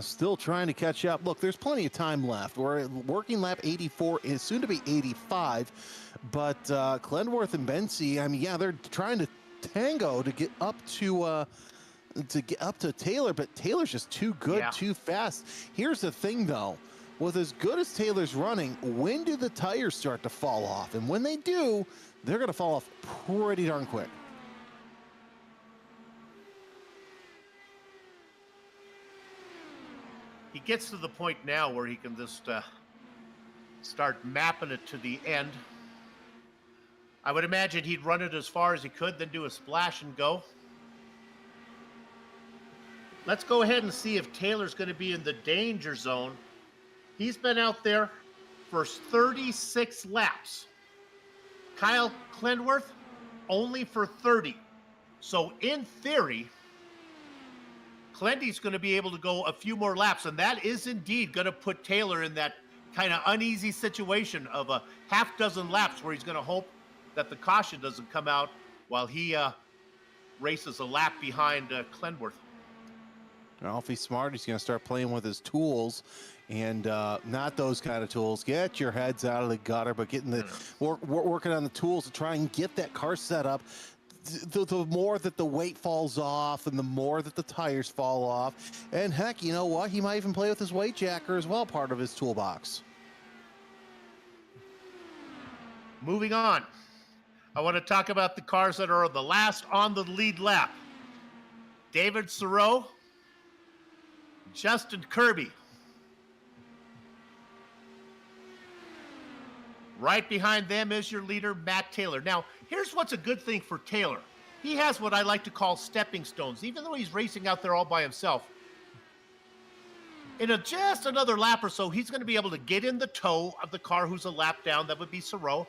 still trying to catch up. Look, there's plenty of time left. We're working lap 84 is soon to be 85, but Clenworth and Bensey, they're trying to tango to get up to Taylor, but Taylor's just too good, too fast. Here's the thing, though. With as good as Taylor's running, when do the tires start to fall off? And when they do, they're going to fall off pretty darn quick. He gets to the point now where he can just start mapping it to the end. I would imagine he'd run it as far as he could, then do a splash and go. Let's go ahead and see if Taylor's going to be in the danger zone. He's been out there for 36 laps. Kyle Clenworth, only for 30. So in theory, Clendy's going to be able to go a few more laps, and that is indeed going to put Taylor in that kind of uneasy situation of a half dozen laps where he's going to hope that the caution doesn't come out while he races a lap behind Clenworth. Well, if he's smart, he's going to start playing with his tools, and not those kind of tools. Get your heads out of the gutter, but working on the tools to try and get that car set up. The more that the weight falls off and the more that the tires fall off. And heck, you know what? He might even play with his weight jacker as well, part of his toolbox. Moving on. I want to talk about the cars that are the last on the lead lap. David Serow, Justin Kirby. Right behind them is your leader, Matt Taylor. Now, here's what's a good thing for Taylor. He has what I like to call stepping stones. Even though he's racing out there all by himself, in just another lap or so, he's going to be able to get in the toe of the car who's a lap down. That would be Serow.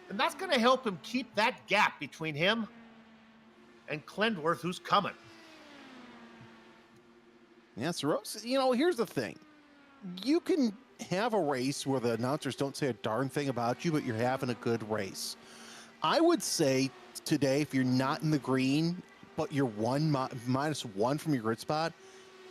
And that's going to help him keep that gap between him and Clendworth, who's coming. Yeah, Serow, here's the thing. You can have a race where the announcers don't say a darn thing about you, but you're having a good race. I would say today, if you're not in the green, but you're -1 from your grid spot,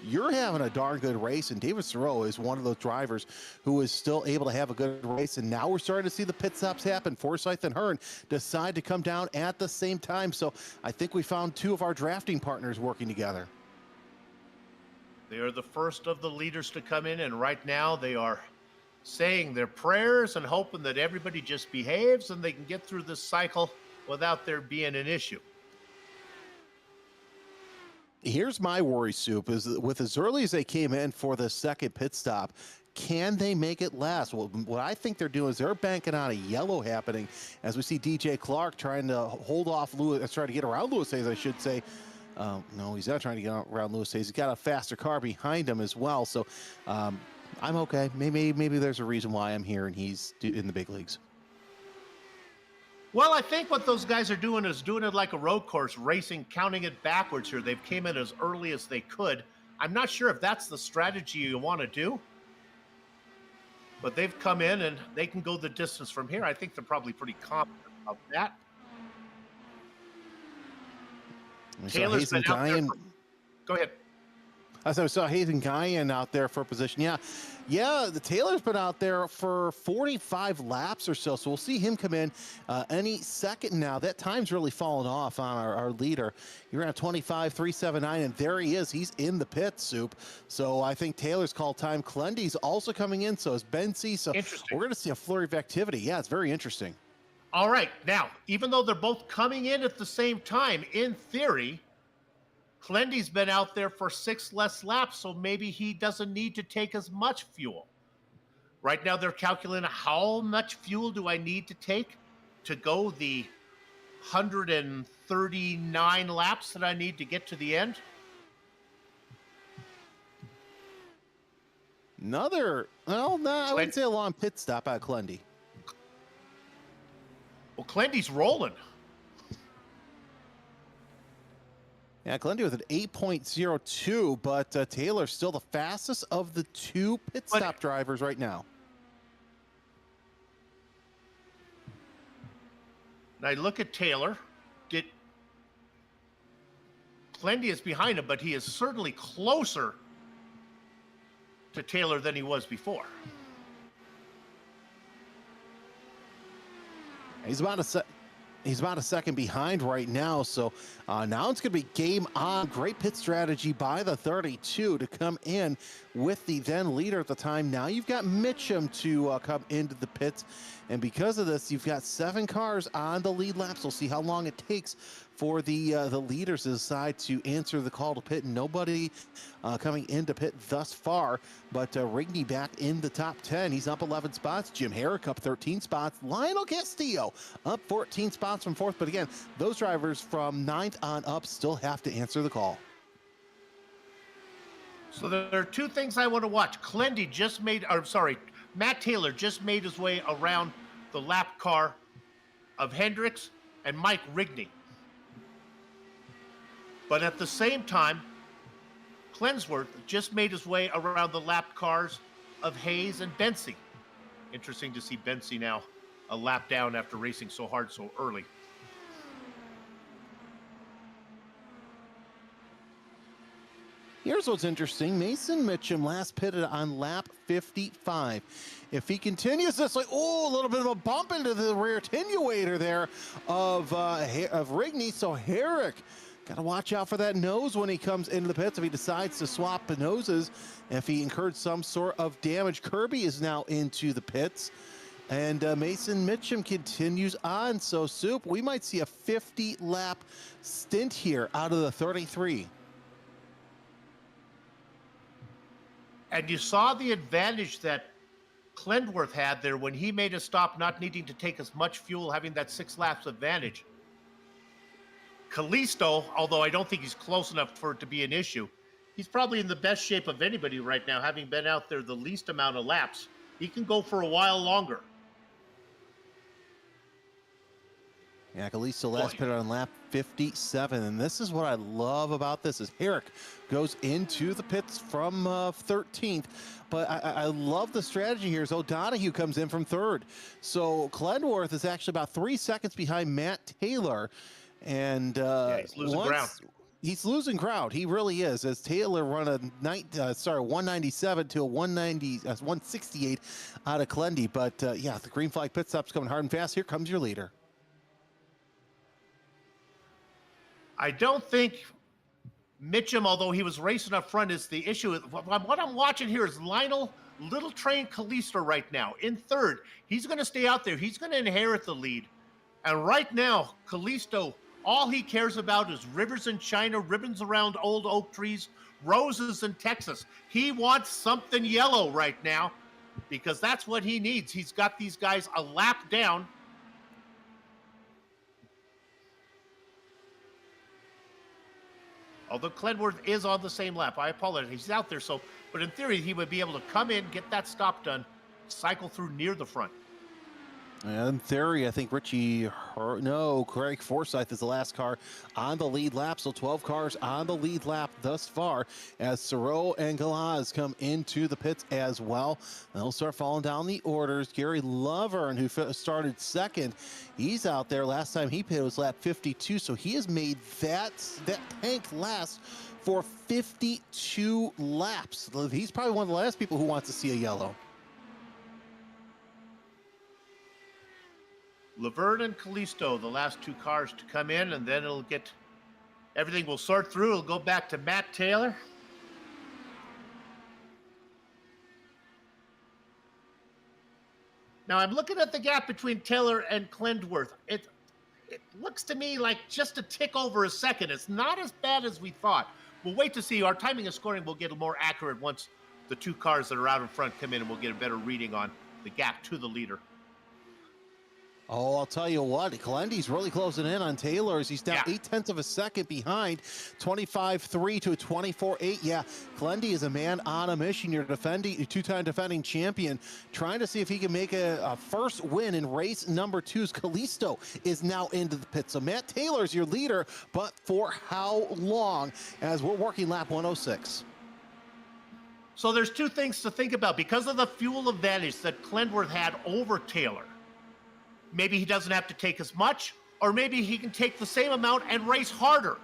you're having a darn good race, and David Thoreau is one of those drivers who is still able to have a good race, and now we're starting to see the pit stops happen. Forsyth and Hearn decide to come down at the same time, so I think we found two of our drafting partners working together. They are the first of the leaders to come in, and right now they are saying their prayers and hoping that everybody just behaves and they can get through this cycle without there being an issue. Here's my worry, Soup, is that with as early as they came in for the second pit stop, can they make it last? Well, what I think they're doing is they're banking on a yellow happening as we see DJ Clark trying to hold off Lewis, trying to get around Lewis Hayes, I should say. No, he's not trying to get around Lewis Hayes. He's got a faster car behind him as well. So I'm okay. Maybe there's a reason why I'm here and he's in the big leagues. Well, I think what those guys are doing is doing it like a road course, racing, counting it backwards here. They've came in as early as they could. I'm not sure if that's the strategy you want to do, but they've come in and they can go the distance from here. I think they're probably pretty confident of that. Taylor's been out there go ahead. As I saw Hayden Guyan out there for position. Yeah, the Taylor's been out there for 45 laps or so. So we'll see him come in any second now. That time's really fallen off on our leader. He ran a 25.379, and there he is. He's in the pit, Soup. So I think Taylor's call time. Clendy's also coming in. So is Bensi. So we're going to see a flurry of activity. Yeah, it's very interesting. All right. Now, even though they're both coming in at the same time, in theory, Clendy's been out there for 6 less laps, so maybe he doesn't need to take as much fuel. Right now, they're calculating how much fuel do I need to take to go the 139 laps that I need to get to the end. I wouldn't say a long pit stop at Clendy. Well, Clendy's rolling. Yeah, Clendy with an 8.02, but Taylor's still the fastest of the two pit stop drivers right now. Now look at Taylor. Clendy is behind him, but he is certainly closer to Taylor than he was before. He's about a second behind right now, so now it's going to be game on. Great pit strategy by the 32 to come in with the then leader at the time. Now you've got Mitchum to come into the pits, and because of this, you've got 7 cars on the lead lap. So we'll see how long it takes for the leaders to decide to answer the call to pit. Nobody coming into pit thus far, but Rigney back in the top 10. He's up 11 spots. Jim Herrick up 13 spots. Lionel Castillo up 14 spots from 4th. But again, those drivers from 9th on up still have to answer the call. So there are 2 things I want to watch. Matt Taylor just made his way around the lap car of Hendricks and Mike Rigney. But at the same time, Clensworth just made his way around the lap cars of Hayes and Bensi. Interesting to see Bensi now a lap down after racing so hard so early. Here's what's interesting. Mason Mitchum last pitted on lap 55. If he continues this, a little bit of a bump into the rear attenuator there of Rigney. So Herrick, got to watch out for that nose when he comes into the pits if he decides to swap the noses. If he incurred some sort of damage, Kirby is now into the pits. And Mason Mitchum continues on. So, Soup, we might see a 50-lap stint here out of the 33. And you saw the advantage that Clendworth had there when he made a stop, not needing to take as much fuel, having that 6 laps advantage. Kalisto, although I don't think he's close enough for it to be an issue, he's probably in the best shape of anybody right now, having been out there the least amount of laps. He can go for a while longer. Yeah, Kalisto last pitted on lap 57, and this is what I love about this is Herrick goes into the pits from 13th, but I love the strategy here is O'Donohue comes in from 3rd. So Clenworth is actually about 3 seconds behind Matt Taylor, and he's losing ground. He's losing ground. He really is. As Taylor run a 197 to a 168 out of Clendy. But yeah, the green flag pit stop's coming hard and fast. Here comes your leader. I don't think Mitchum, although he was racing up front, is the issue. What I'm watching here is Lionel Little Train Kalisto right now in third. He's going to stay out there. He's going to inherit the lead. And right now, Kalisto, all he cares about is rivers in China, ribbons around old oak trees, roses in Texas. He wants something yellow right now because that's what he needs. He's got these guys a lap down. Although Clenworth is on the same lap. I apologize. He's out there. But in theory, he would be able to come in, get that stop done, cycle through near the front. In theory, I think Craig Forsyth is the last car on the lead lap. So 12 cars on the lead lap thus far as Soro and Galaz come into the pits as well. They'll start falling down the orders. Gary Lovern, who started second, he's out there. Last time he pitted was lap 52. So he has made that tank last for 52 laps. He's probably one of the last people who wants to see a yellow. Laverne and Kalisto, the last two cars to come in, and then everything will sort through. It'll go back to Matt Taylor. Now I'm looking at the gap between Taylor and Clendworth. It looks to me like just a tick over a second. It's not as bad as we thought. We'll wait to see. Our timing and scoring will get more accurate once the two cars that are out in front come in, and we'll get a better reading on the gap to the leader. Oh, I'll tell you what, Clendy's really closing in on Taylor as he's down 0.8 of a second behind, 25-3 to 24-8. Yeah, Clendy is a man on a mission. You're two-time defending champion, trying to see if he can make a first win in race number 2's Kalisto is now into the pit. So Matt Taylor's your leader, but for how long as we're working lap 106? So there's two things to think about. Because of the fuel advantage that Clendworth had over Taylor, maybe he doesn't have to take as much, or maybe he can take the same amount and race harder.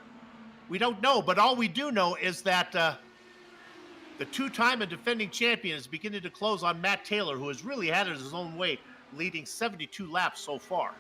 We don't know, but all we do know is that the two-time and defending champion is beginning to close on Matt Taylor, who has really had it his own way, leading 72 laps so far.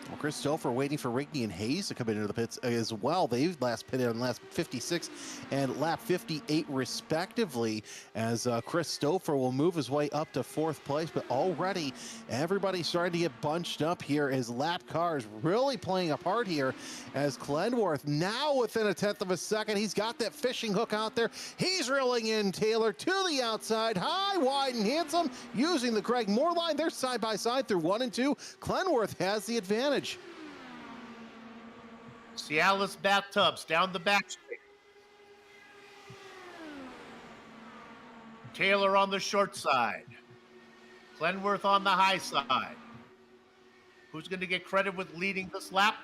Well, Chris Stouffer waiting for Rigney and Hayes to come into the pits as well. They've last pitted on lap 56 and lap 58 respectively, as Chris Stouffer will move his way up to 4th place. But already everybody's starting to get bunched up here as lap cars really playing a part here, as Clenworth now within 1/10 of a second. He's got that fishing hook out there. He's reeling in Taylor to the outside, high, wide, and handsome, using the Greg Moore line. They're side by side through 1 and 2. Clenworth has the advantage. Cialis bathtubs down the back straight. Taylor on the short side. Clenworth on the high side. Who's going to get credit with leading this lap?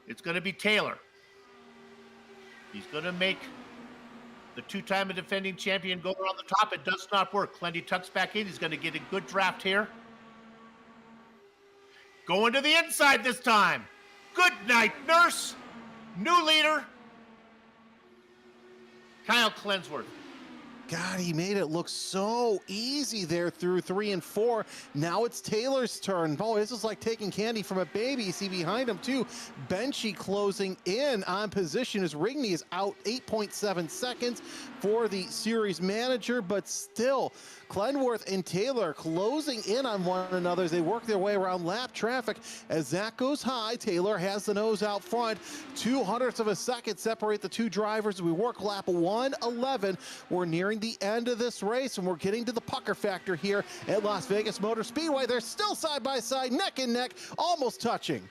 It's going to be Taylor. He's going to make the two-time and defending champion go around the top. It does not work. Clendy tucks back in. He's going to get a good draft here. Going to the inside this time. Good night, nurse. New leader, Kyle Clensworth. God, he made it look so easy there through 3 and 4. Now it's Taylor's turn. Boy, this is like taking candy from a baby. You see behind him too, Benchy closing in on position as Rigney is out 8.7 seconds for the series manager, but still Clenworth and Taylor closing in on one another as they work their way around lap traffic. As that goes high, Taylor has the nose out front. 0.02 of a second separate the two drivers as we work lap 111. We're nearing the end of this race, and we're getting to the pucker factor here at Las Vegas Motor Speedway. They're still side by side, neck and neck, almost touching.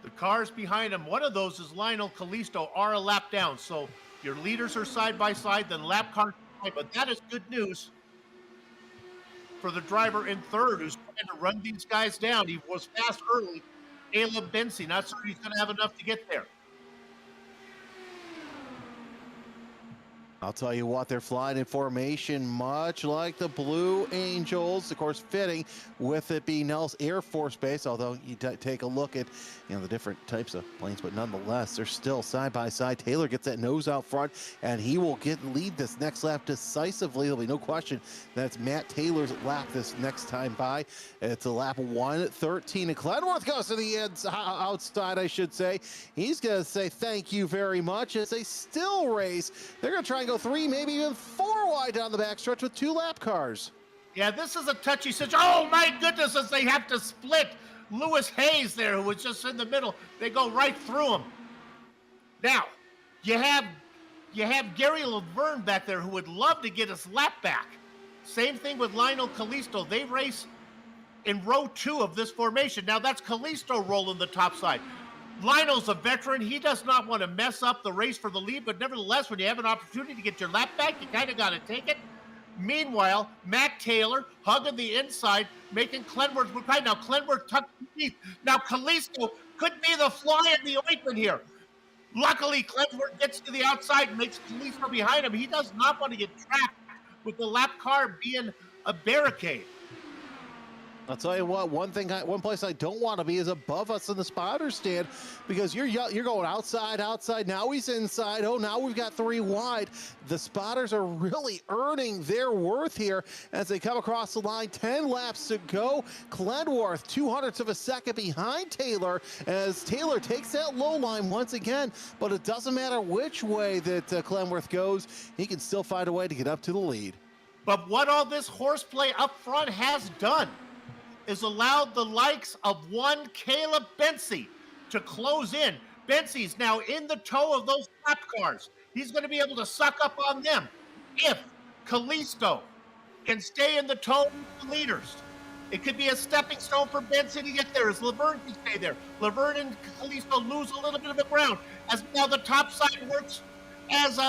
The cars behind him, one of those is Lionel Kalisto, are a lap down. So your leaders are side by side, then lap cars behind. But that is good news for the driver in third who's trying to run these guys down. He was fast early. Caleb Benson, not sure he's going to have enough to get there. I'll tell you what, they're flying in formation much like the Blue Angels, of course, fitting with it being Nellis Air Force Base, although you take a look at the different types of planes, but nonetheless, they're still side by side. Taylor gets that nose out front, and he will lead this next lap decisively. There'll be no question that's Matt Taylor's lap this next time by. It's a lap 1:13, and Glenworth goes to the outside, I should say. He's going to say thank you very much. It's a still race. They're going to try and go 3, maybe even 4 wide down the backstretch with 2 lap cars. Yeah, this is a touchy situation. Oh, my goodness, as they have to split. Lewis Hayes there, who was just in the middle. They go right through him. Now, you have Gary Laverne back there who would love to get his lap back. Same thing with Lionel Callisto. They race in row 2 of this formation. Now, that's Callisto rolling the top side. Lionel's a veteran. He does not want to mess up the race for the lead, but nevertheless, when you have an opportunity to get your lap back, you kind of got to take it. Meanwhile, Matt Taylor hugging the inside, making Clenworth cry. Now, Clenworth tucked the teeth. Now, Callisto could be the fly in the ointment here. Luckily, Clenworth gets to the outside and makes Callisto behind him. He does not want to get trapped with the lap car being a barricade. I'll tell you what, one place I don't want to be is above us in the spotter stand, because you're going outside. Now he's inside. Oh, now we've got 3 wide. The spotters are really earning their worth here as they come across the line. 10 laps to go. Glenworth, 0.02 of a second behind Taylor as Taylor takes that low line once again. But it doesn't matter which way that Glenworth goes. He can still find a way to get up to the lead. But what all this horseplay up front has done is allowed the likes of one Caleb Bensey to close in. Bensey's now in the toe of those lap cars. He's going to be able to suck up on them if Callisto can stay in the toe of the leaders. It could be a stepping stone for Bensey to get there as Laverne can stay there. Laverne and Callisto lose a little bit of the ground as now the top side works as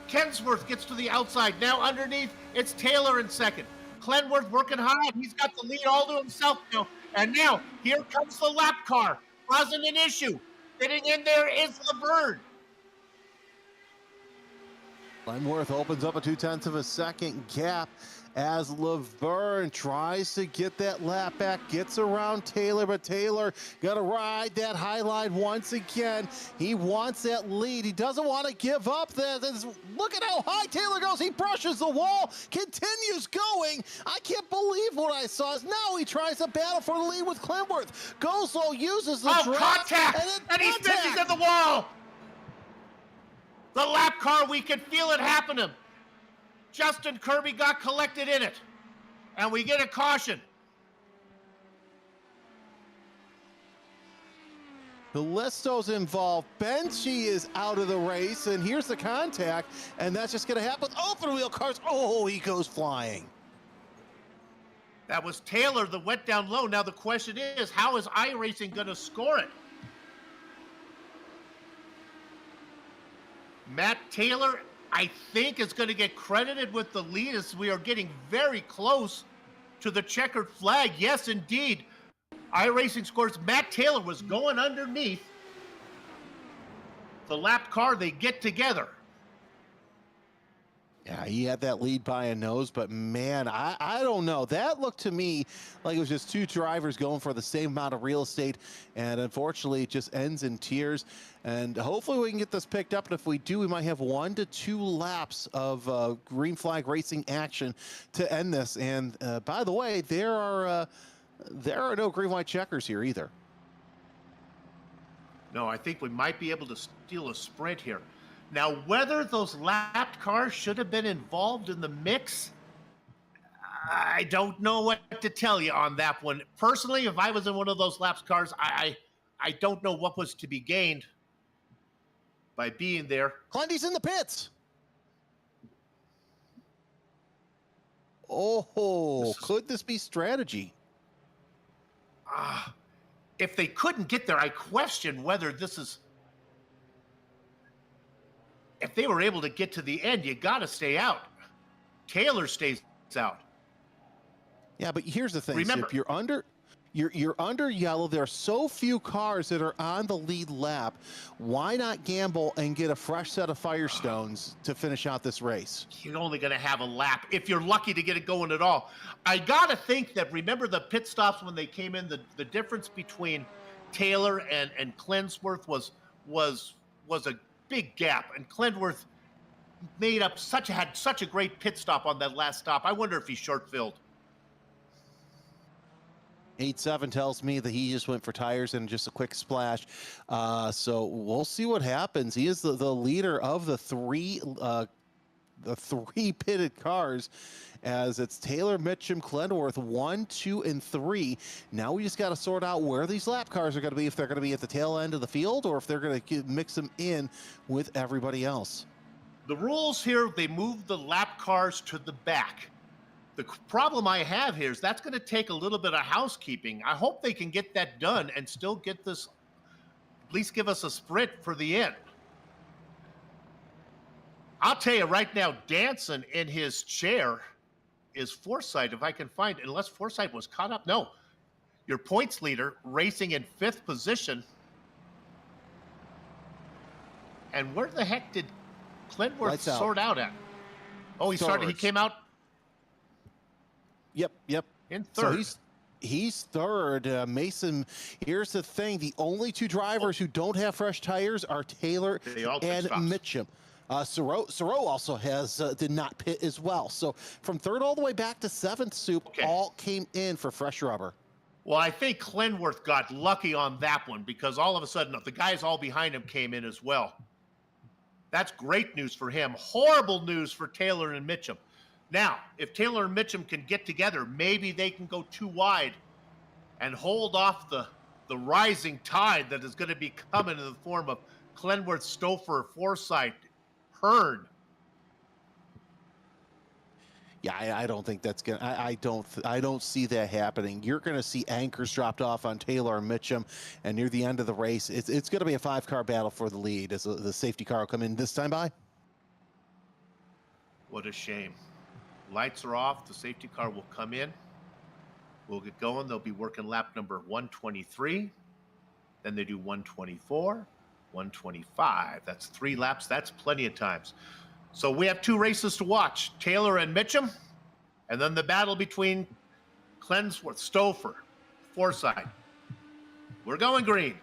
Kensworth gets to the outside. Now underneath, it's Taylor in second. Clenworth working hard. He's got the lead all to himself now. And now, here comes the lap car. Wasn't an issue. Getting in there is Laverne. Glenworth opens up a 0.2 of a second gap as Laverne tries to get that lap back, gets around Taylor, but Taylor got to ride that high line once again. He wants that lead. He doesn't want to give up. Look at how high Taylor goes. He brushes the wall, continues going. I can't believe what I saw. Now he tries to battle for the lead with Glenworth. Goes low, uses the draft, contact! And he spins at the wall! The lap car, we could feel it happening. Justin Kirby got collected in it. And we get a caution. Callisto's involved. Benchy is out of the race, and here's the contact, and that's just going to happen with open wheel cars. Oh, he goes flying. That was Taylor that went down low. Now the question is, how is iRacing going to score it? Matt Taylor, I think, is going to get credited with the lead as we are getting very close to the checkered flag. Yes, indeed. iRacing scores. Matt Taylor was going underneath the lap car. They get together. Yeah, he had that lead by a nose, but man, I don't know. That looked to me like it was just 2 drivers going for the same amount of real estate, and unfortunately it just ends in tears. And hopefully we can get this picked up, and if we do, we might have 1 to 2 laps of green flag racing action to end this. And by the way, there are no green white checkers here either. No, I think we might be able to steal a sprint here. Now, whether those lapped cars should have been involved in the mix, I don't know what to tell you on that one. Personally, if I was in one of those lapped cars, I don't know what was to be gained by being there. Clendy's in the pits. Oh, could this be strategy? If they couldn't get there, I question whether this is... If they were able to get to the end, you got to stay out. Taylor stays out. Yeah, but here's the thing. Remember, if you're under You're under yellow. There are so few cars that are on the lead lap. Why not gamble and get a fresh set of Firestones to finish out this race? You're only going to have a lap if you're lucky to get it going at all. I got to think that, remember the pit stops when they came in, the difference between Taylor and Clensworth was a big gap, and Clensworth had such a great pit stop on that last stop. I wonder if he's short filled. 8-7 tells me that he just went for tires and just a quick splash. So we'll see what happens. He is the leader of the three pitted cars, as it's Taylor, Mitchum, Clenworth, 1, 2, and 3. Now we just got to sort out where these lap cars are going to be, if they're going to be at the tail end of the field or if they're going to mix them in with everybody else. The rules here, they move the lap cars to the back. The problem I have here is that's going to take a little bit of housekeeping. I hope they can get that done and still get this, at least give us a sprint for the end. I'll tell you right now, dancing in his chair is Forsythe, if I can find, unless Forsythe was caught up. No, your points leader racing in 5th position. And where the heck did Clentworth sort out at? Oh, he started, he came out. Yep. In third. So he's third. Mason, here's the thing. The only two drivers who don't have fresh tires are Taylor and Mitchum. Soro also did not pit as well. So from third all the way back to 7th, Soup, all came in for fresh rubber. Well, I think Clenworth got lucky on that one because all of a sudden the guys all behind him came in as well. That's great news for him. Horrible news for Taylor and Mitchum. Now, if Taylor and Mitchum can get together, maybe they can go too wide and hold off the rising tide that is going to be coming in the form of Clenworth, Stouffer, Forsythe, Hearn. Yeah, I don't think that's gonna. I don't see that happening. You're going to see anchors dropped off on Taylor and Mitchum, and near the end of the race, it's going to be a 5-car battle for the lead as the safety car will come in this time by. What a shame. Lights are off. The safety car will come in. We'll get going. They'll be working lap number 123. Then they do 124, 125. That's 3 laps. That's plenty of times. So we have 2 races to watch, Taylor and Mitchum, and then the battle between Clensworth, Stouffer, Forsythe. We're going green.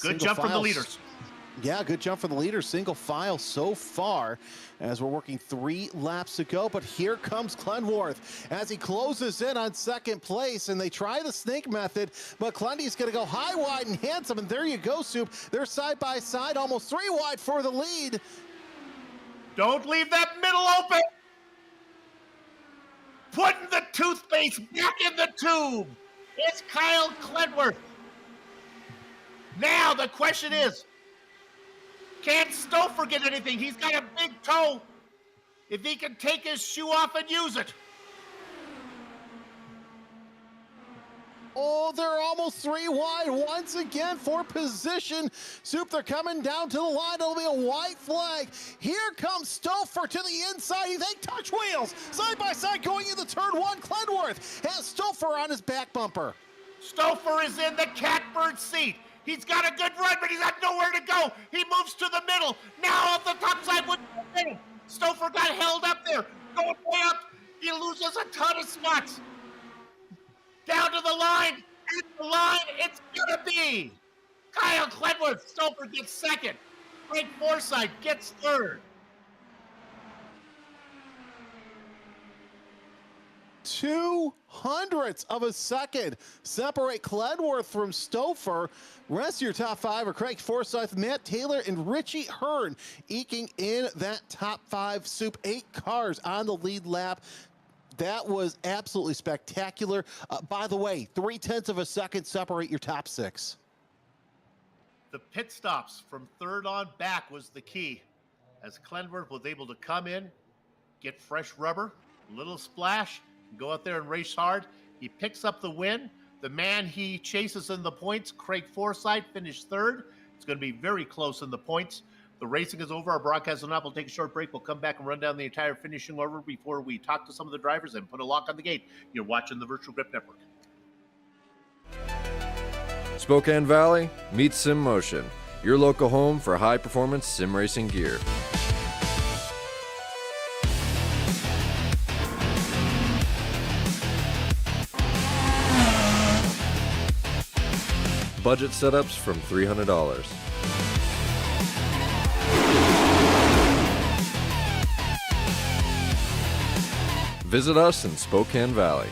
Good jump from the leaders. Yeah, good jump for the leaders. Single file so far as we're working 3 laps to go. But here comes Clenworth as he closes in on 2nd place. And they try the snake method, but Clendy's going to go high, wide, and handsome. And there you go, Soup. They're side by side, almost 3 wide for the lead. Don't leave that middle open. Putting the toothpaste back in the tube. It's Kyle Clenworth. Now the question is, can't Stouffer get anything? He's got a big toe. If he can take his shoe off and use it. Oh, they're almost 3 wide once again for position. Soup, they're coming down to the line. It'll be a white flag. Here comes Stouffer to the inside. They touch wheels. Side by side going into turn 1. Clenworth has Stouffer on his back bumper. Stouffer is in the catbird seat. He's got a good run, but he's got nowhere to go. He moves to the middle. Now off the top side with him. Stouffer got held up there. Going way up. He loses a ton of spots. Down to the line. At the line, it's going to be Kyle Clenworth. Stouffer gets 2nd. Frank Forsythe gets 3rd. 0.02 of a second separate Clenworth from Stouffer. Rest of your top 5 are Craig Forsythe, Matt Taylor, and Richie Hearn eking in that top 5. Soup, 8 cars on the lead lap. That was absolutely spectacular. By the way, 0.3 of a second separate your top 6. The pit stops from 3rd on back was the key, as Clenworth was able to come in, get fresh rubber, little splash, go out there and race hard. He picks up the win. The man he chases in the points, Craig Forsythe, finished 3rd. It's going to be very close in the points. The racing is over. Our broadcast is up. We'll take a short break. We'll come back and run down the entire finishing order before we talk to some of the drivers and put a lock on the gate. You're watching the Virtual Grip Network. Spokane Valley meets Sim Motion, your local home for high-performance sim racing gear. Budget setups from $300. Visit us in Spokane Valley.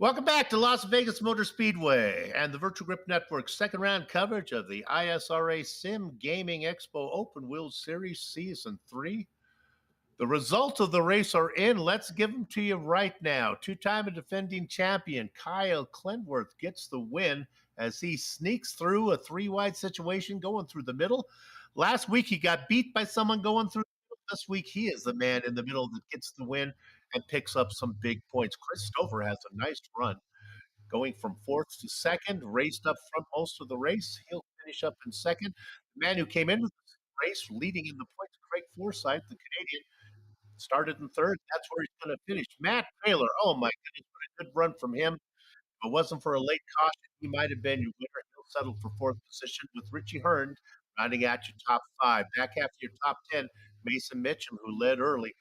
Welcome back to Las Vegas Motor Speedway and the Virtual Grip Network's second round coverage of the ISRA Sim Gaming Expo Open Wheel Series Season 3. The results of the race are in. Let's give them to you right now. Two-time and defending champion Kyle Clenworth gets the win as he sneaks through a three-wide situation going through the middle. Last week, he got beat by someone going through the middle. This week, he is the man in the middle that gets the win and picks up some big points. Chris Stover has a nice run going from fourth to second, raced up front most of the race. He'll finish up in second. The man who came into the race leading in the points, Craig Forsyth, the Canadian, started in third. That's where he's going to finish. Matt Taylor, oh my goodness, what a good run from him. If it wasn't for a late caution, he might have been your winner. He'll settle for fourth position with Richie Hearn rounding out your top five. Back after your top 10, Mason Mitchum, who led early.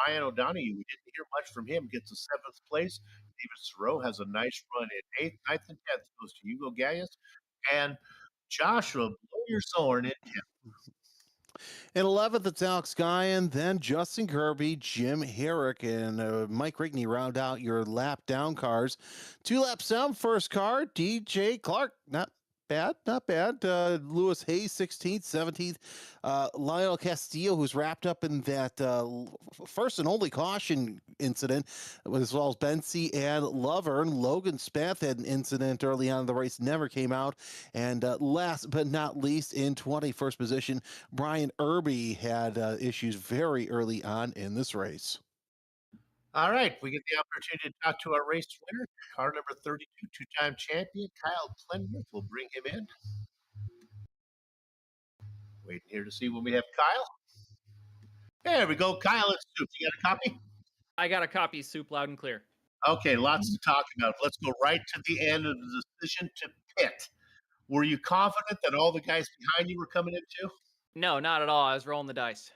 Ryan O'Donoghue, we didn't hear much from him, gets a seventh place. David Thoreau has a nice run in eighth. Ninth and 10th goes to Hugo Gallas. And Joshua Blow-Your-Zorn in 10th. In 11th, it's Alex Guyan, then Justin Kirby, Jim Herrick, and Mike Rigney round out your lap down cars. 2 laps down, first car, DJ Clark. Not bad, not bad. Lewis Hayes, 16th, 17th. Lionel Castillo, who's wrapped up in that first and only caution incident, as well as Bensi and Lovern. Logan Spath had an incident early on in the race, never came out. And last but not least, in 21st position, Brian Irby had issues very early on in this race. All right, we get the opportunity to talk to our race winner, car number 32, two-time champion Kyle Clenworth. We'll bring him in. Waiting here to see when we have Kyle. There we go. Kyle, it's Soup. You got a copy? I got a copy, Soup, loud and clear. Okay, lots to talk about. Let's go right to the end of the decision to pit. Were you confident that all the guys behind you were coming in too? No, not at all. I was rolling the dice.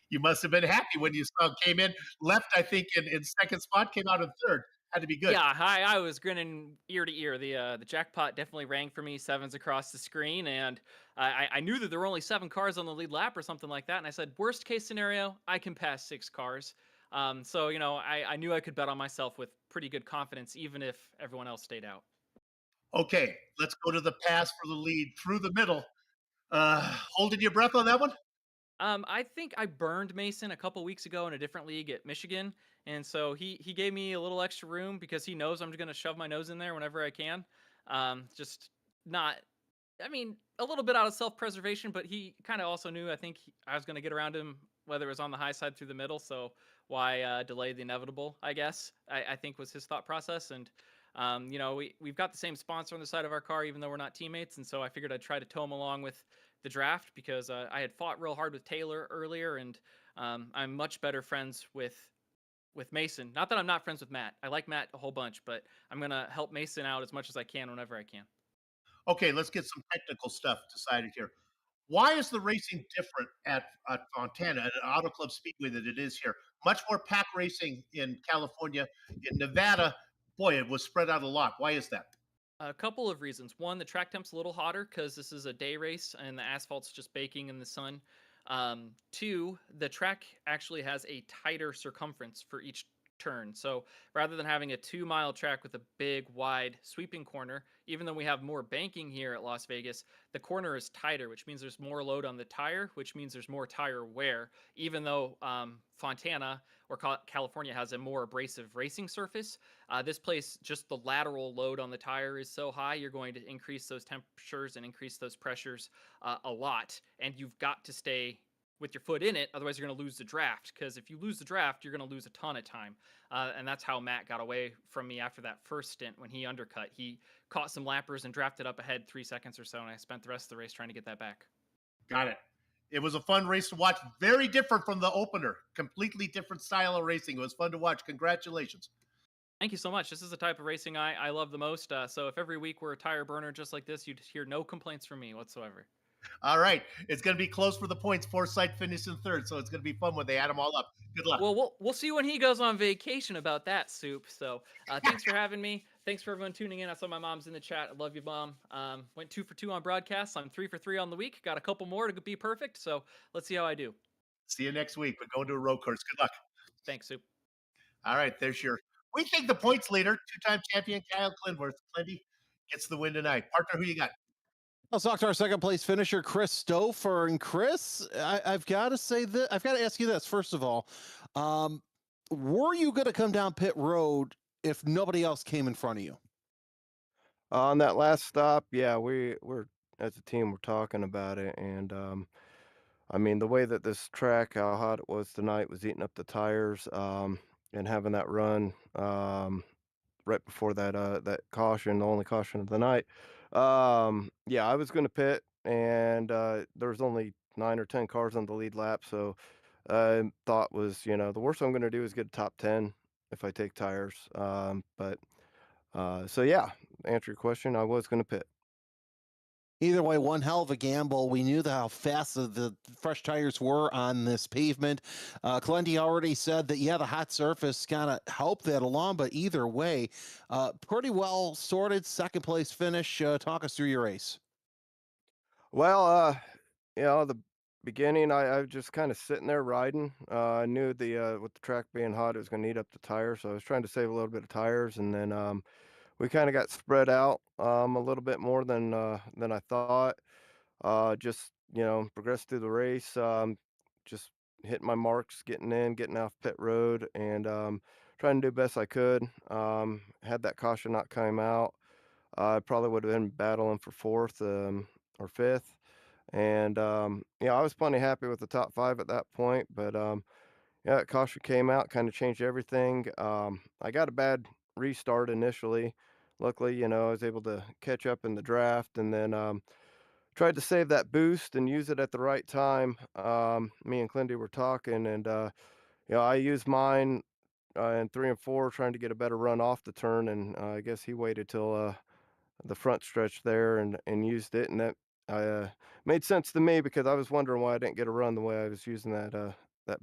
You must have been happy when you saw came in, left, I think, in second spot, came out in third. Had to be good. Yeah, I was grinning ear to ear. The jackpot definitely rang for me, sevens across the screen, and I knew that there were only 7 cars on the lead lap or something like that. And I said, worst case scenario, I can pass 6 cars. So I knew I could bet on myself with pretty good confidence, even if everyone else stayed out. Okay, let's go to the pass for the lead through the middle. Holding your breath on that one? I think I burned Mason a couple weeks ago in a different league at Michigan, and so he gave me a little extra room because he knows I'm just going to shove my nose in there whenever I can. Just not, I mean, a little bit out of self-preservation, but he kind of also knew I think I was going to get around him whether it was on the high side through the middle. So why delay the inevitable? I guess I think was his thought process, and we've got the same sponsor on the side of our car, even though we're not teammates, and so I figured I'd try to tow him along with the draft because I had fought real hard with Taylor earlier, and I'm much better friends with Mason. Not that I'm not friends with Matt. I like Matt a whole bunch, but I'm gonna help Mason out as much as I can whenever I can. Okay, let's get some technical stuff decided here. Why is the racing different at Fontana at Auto Club Speedway than it is here? Much more pack racing in California. In Nevada, boy, it was spread out a lot. Why is that? A couple of reasons. One, the track temp's a little hotter because this is a day race and the asphalt's just baking in the sun. Two, the track actually has a tighter circumference for each turn. So rather than having a 2-mile track with a big, wide, sweeping corner, even though we have more banking here at Las Vegas, the corner is tighter, which means there's more load on the tire, which means there's more tire wear, even though Fontana or California has a more abrasive racing surface. This place, just the lateral load on the tire is so high, you're going to increase those temperatures and increase those pressures a lot. And you've got to stay with your foot in it, otherwise you're going to lose the draft, because if you lose the draft, you're going to lose a ton of time. And that's how Matt got away from me after that first stint when he undercut. He caught some lappers and drafted up ahead 3 seconds or so, and I spent the rest of the race trying to get that back. Got it. It was a fun race to watch. Very different from the opener. Completely different style of racing. It was fun to watch. Congratulations. Thank you so much. This is the type of racing I love the most. So if every week we're a tire burner just like this, you'd hear no complaints from me whatsoever. All right. It's going to be close for the points. Forsyth finished in third, so it's going to be fun when they add them all up. Good luck. Well, we'll see when he goes on vacation about that, Soup. So thanks for having me. Thanks for everyone tuning in. I saw my mom's in the chat. I love you, Mom. Went 2 for 2 on broadcasts. I'm 3 for 3 on the week. Got a couple more to be perfect. So let's see how I do. See you next week. We're going to a road course. Good luck. Thanks, Soup. All right. There's your We think the points leader, two-time champion Kyle Clinworth, Clinty, gets the win tonight. Partner, who you got? Let's talk to our second place finisher, Chris Stouffer. And Chris, I've got to say that I've got to ask you this first of all. Um, were you going to come down pit road if nobody else came in front of you? On that last stop, yeah, we're as a team we're talking about it, and I mean the way that this track, how hot it was tonight, was eating up the tires, and having that run right before that caution, the only caution of the night. Yeah, I was going to pit, and there was only 9 or 10 cars on the lead lap, so thought was, the worst I'm going to do is get a top 10 if I take tires. But so yeah, answer your question, I was going to pit. Either way, one hell of a gamble. We knew how fast the fresh tires were on this pavement. Clendy already said that, yeah, the hot surface kind of helped that along, but either way, pretty well sorted second place finish. Talk us through your race. Well, the beginning, I was just kind of sitting there riding. I knew with the track being hot, it was going to eat up the tires, so I was trying to save a little bit of tires, and then we kind of got spread out a little bit more than I thought. Just progressed through the race, just hitting my marks, getting in, getting off pit road, and trying to do best I could. Had that caution not come out, I probably would have been battling for fourth or fifth. And I was plenty happy with the top five at that point, but yeah, that caution came out, kind of changed everything. I got a bad restart initially. Luckily, I was able to catch up in the draft, and then tried to save that boost and use it at the right time. Me and Clindy were talking, and I used mine in 3 and 4, trying to get a better run off the turn, and I guess he waited till the front stretch there and used it, and that made sense to me because I was wondering why I didn't get a run the way I was using that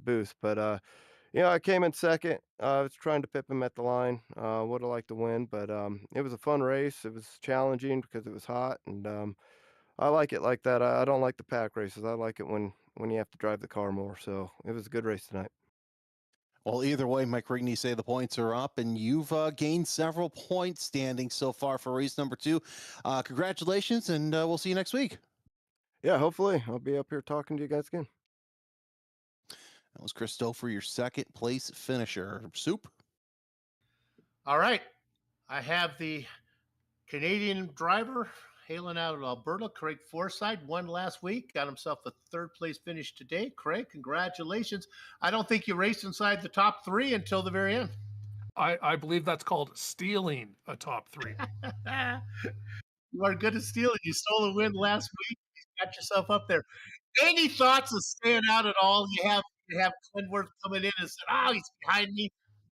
boost. But I came in second. I was trying to pip him at the line. Would have liked to win, but it was a fun race. It was challenging because it was hot, and I like it like that. I don't like the pack races. I like it when you have to drive the car more. So it was a good race tonight. Well, either way, Mike Rigney say the points are up, and you've gained several points standing so far for race number 2. Congratulations, and we'll see you next week. Yeah, hopefully I'll be up here talking to you guys again. That was Chris Stouffer, your second place finisher. Soup. All right. I have the Canadian driver hailing out of Alberta, Craig Forsyth, won last week, got himself a third place finish today. Craig, congratulations. I don't think you raced inside the top 3 until the very end. I believe that's called stealing a top 3. You are good at stealing. You stole a win last week. You got yourself up there. Any thoughts of staying out at all? You have Clinworth coming in and said, "Oh, he's behind me.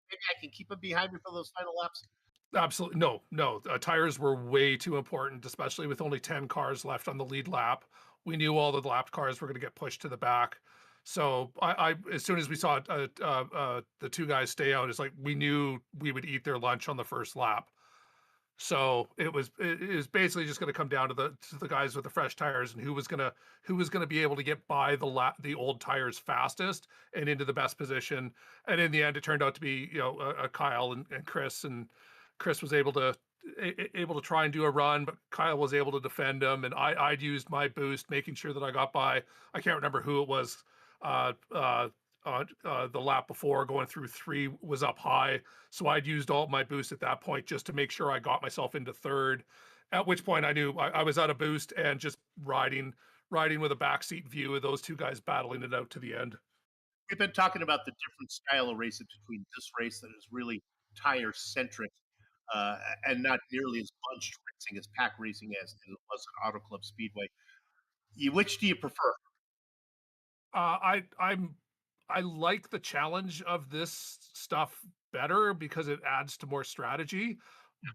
Maybe I can keep him behind me for those final laps." Absolutely. No. Tires were way too important, especially with only 10 cars left on the lead lap. We knew all the lapped cars were going to get pushed to the back. So I as soon as we saw the two guys stay out, it's like we knew we would eat their lunch on the first lap. So it was basically just going to come down to the guys with the fresh tires and who was going to be able to get by the old tires fastest and into the best position. And in the end, it turned out to be Kyle and Chris, and Chris was able to try and do a run, but Kyle was able to defend him, and I'd used my boost, making sure that I got by. I can't remember who it was. The lap before, going through 3 was up high, so I'd used all my boost at that point just to make sure I got myself into third. At which point I knew I was out of boost and just riding with a backseat view of those two guys battling it out to the end. We've been talking about the different style of racing between this race that is really tire centric and not nearly as bunched racing as pack racing as it was at Auto Club Speedway. Which do you prefer? I like the challenge of this stuff better because it adds to more strategy,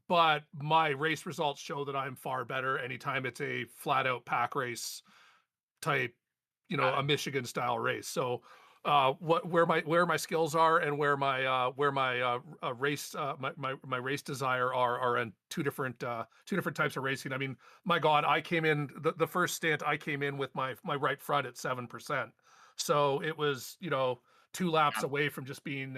but my race results show that I'm far better anytime it's a flat out pack race type, a Michigan style race. So where my skills are and where my race my race desire are in two different types of racing. I mean, my God, I came in the first stint. I came in with my right front at 7%, so it was 2 laps away from just being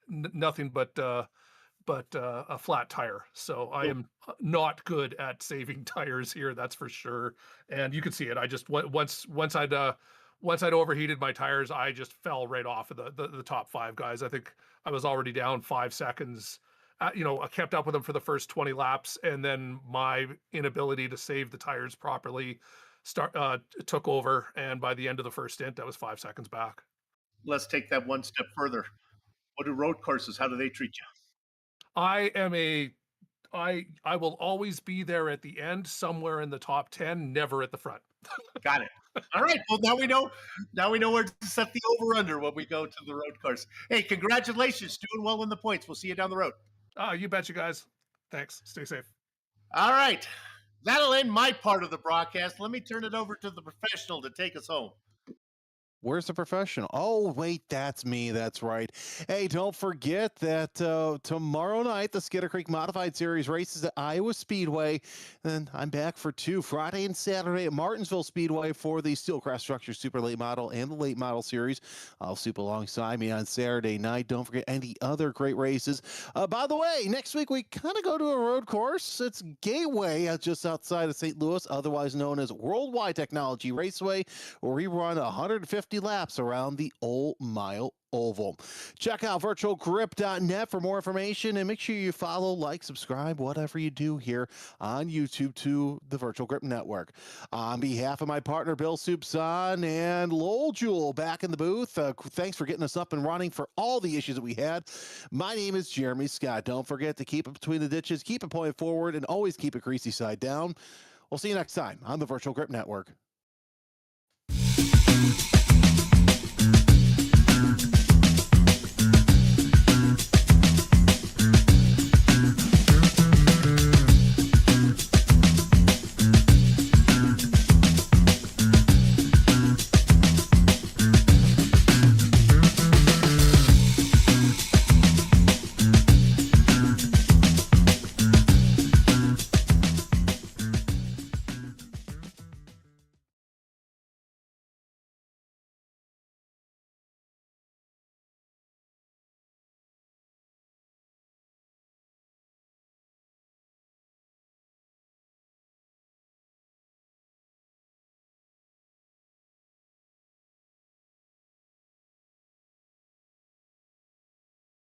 nothing but a flat tire. So I am not good at saving tires here, that's for sure. And you can see it. I just once I'd overheated my tires, I just fell right off of the top 5 guys. I think I was already down 5 seconds. I kept up with them for the first 20 laps, and then my inability to save the tires properly took over. And by the end of the first stint, I was 5 seconds back. Let's take that one step further. What do road courses? How do they treat you? I will always be there at the end, somewhere in the top 10, never at the front. Got it. All right. Well, now we know. Now we know where to set the over under when we go to the road course. Hey, congratulations, doing well in the points. We'll see you down the road. You bet, you guys. Thanks. Stay safe. All right. That'll end my part of the broadcast. Let me turn it over to the professional to take us home. Where's the professional? Oh, wait, that's me. That's right. Hey, don't forget that tomorrow night, the Skinner Creek Modified Series races at Iowa Speedway. Then I'm back for 2 Friday and Saturday at Martinsville Speedway for the Steelcraft Structure Super Late Model and the Late Model Series. I'll soup alongside me on Saturday night. Don't forget any other great races. By the way, next week we kind of go to a road course. It's Gateway, just outside of St. Louis, otherwise known as Worldwide Technology Raceway, where we run 150 laps around the Old Mile Oval. Check out virtualgrip.net for more information, and make sure you follow, like, subscribe, whatever you do here on YouTube to the Virtual Grip Network. On behalf of my partner Bill Soupson and Lowell Jewell back in the booth, thanks for getting us up and running for all the issues that we had. My name is Jeremy Scott. Don't forget to keep it between the ditches, keep it pointed forward, and always keep it greasy side down. We'll see you next time on the Virtual Grip Network.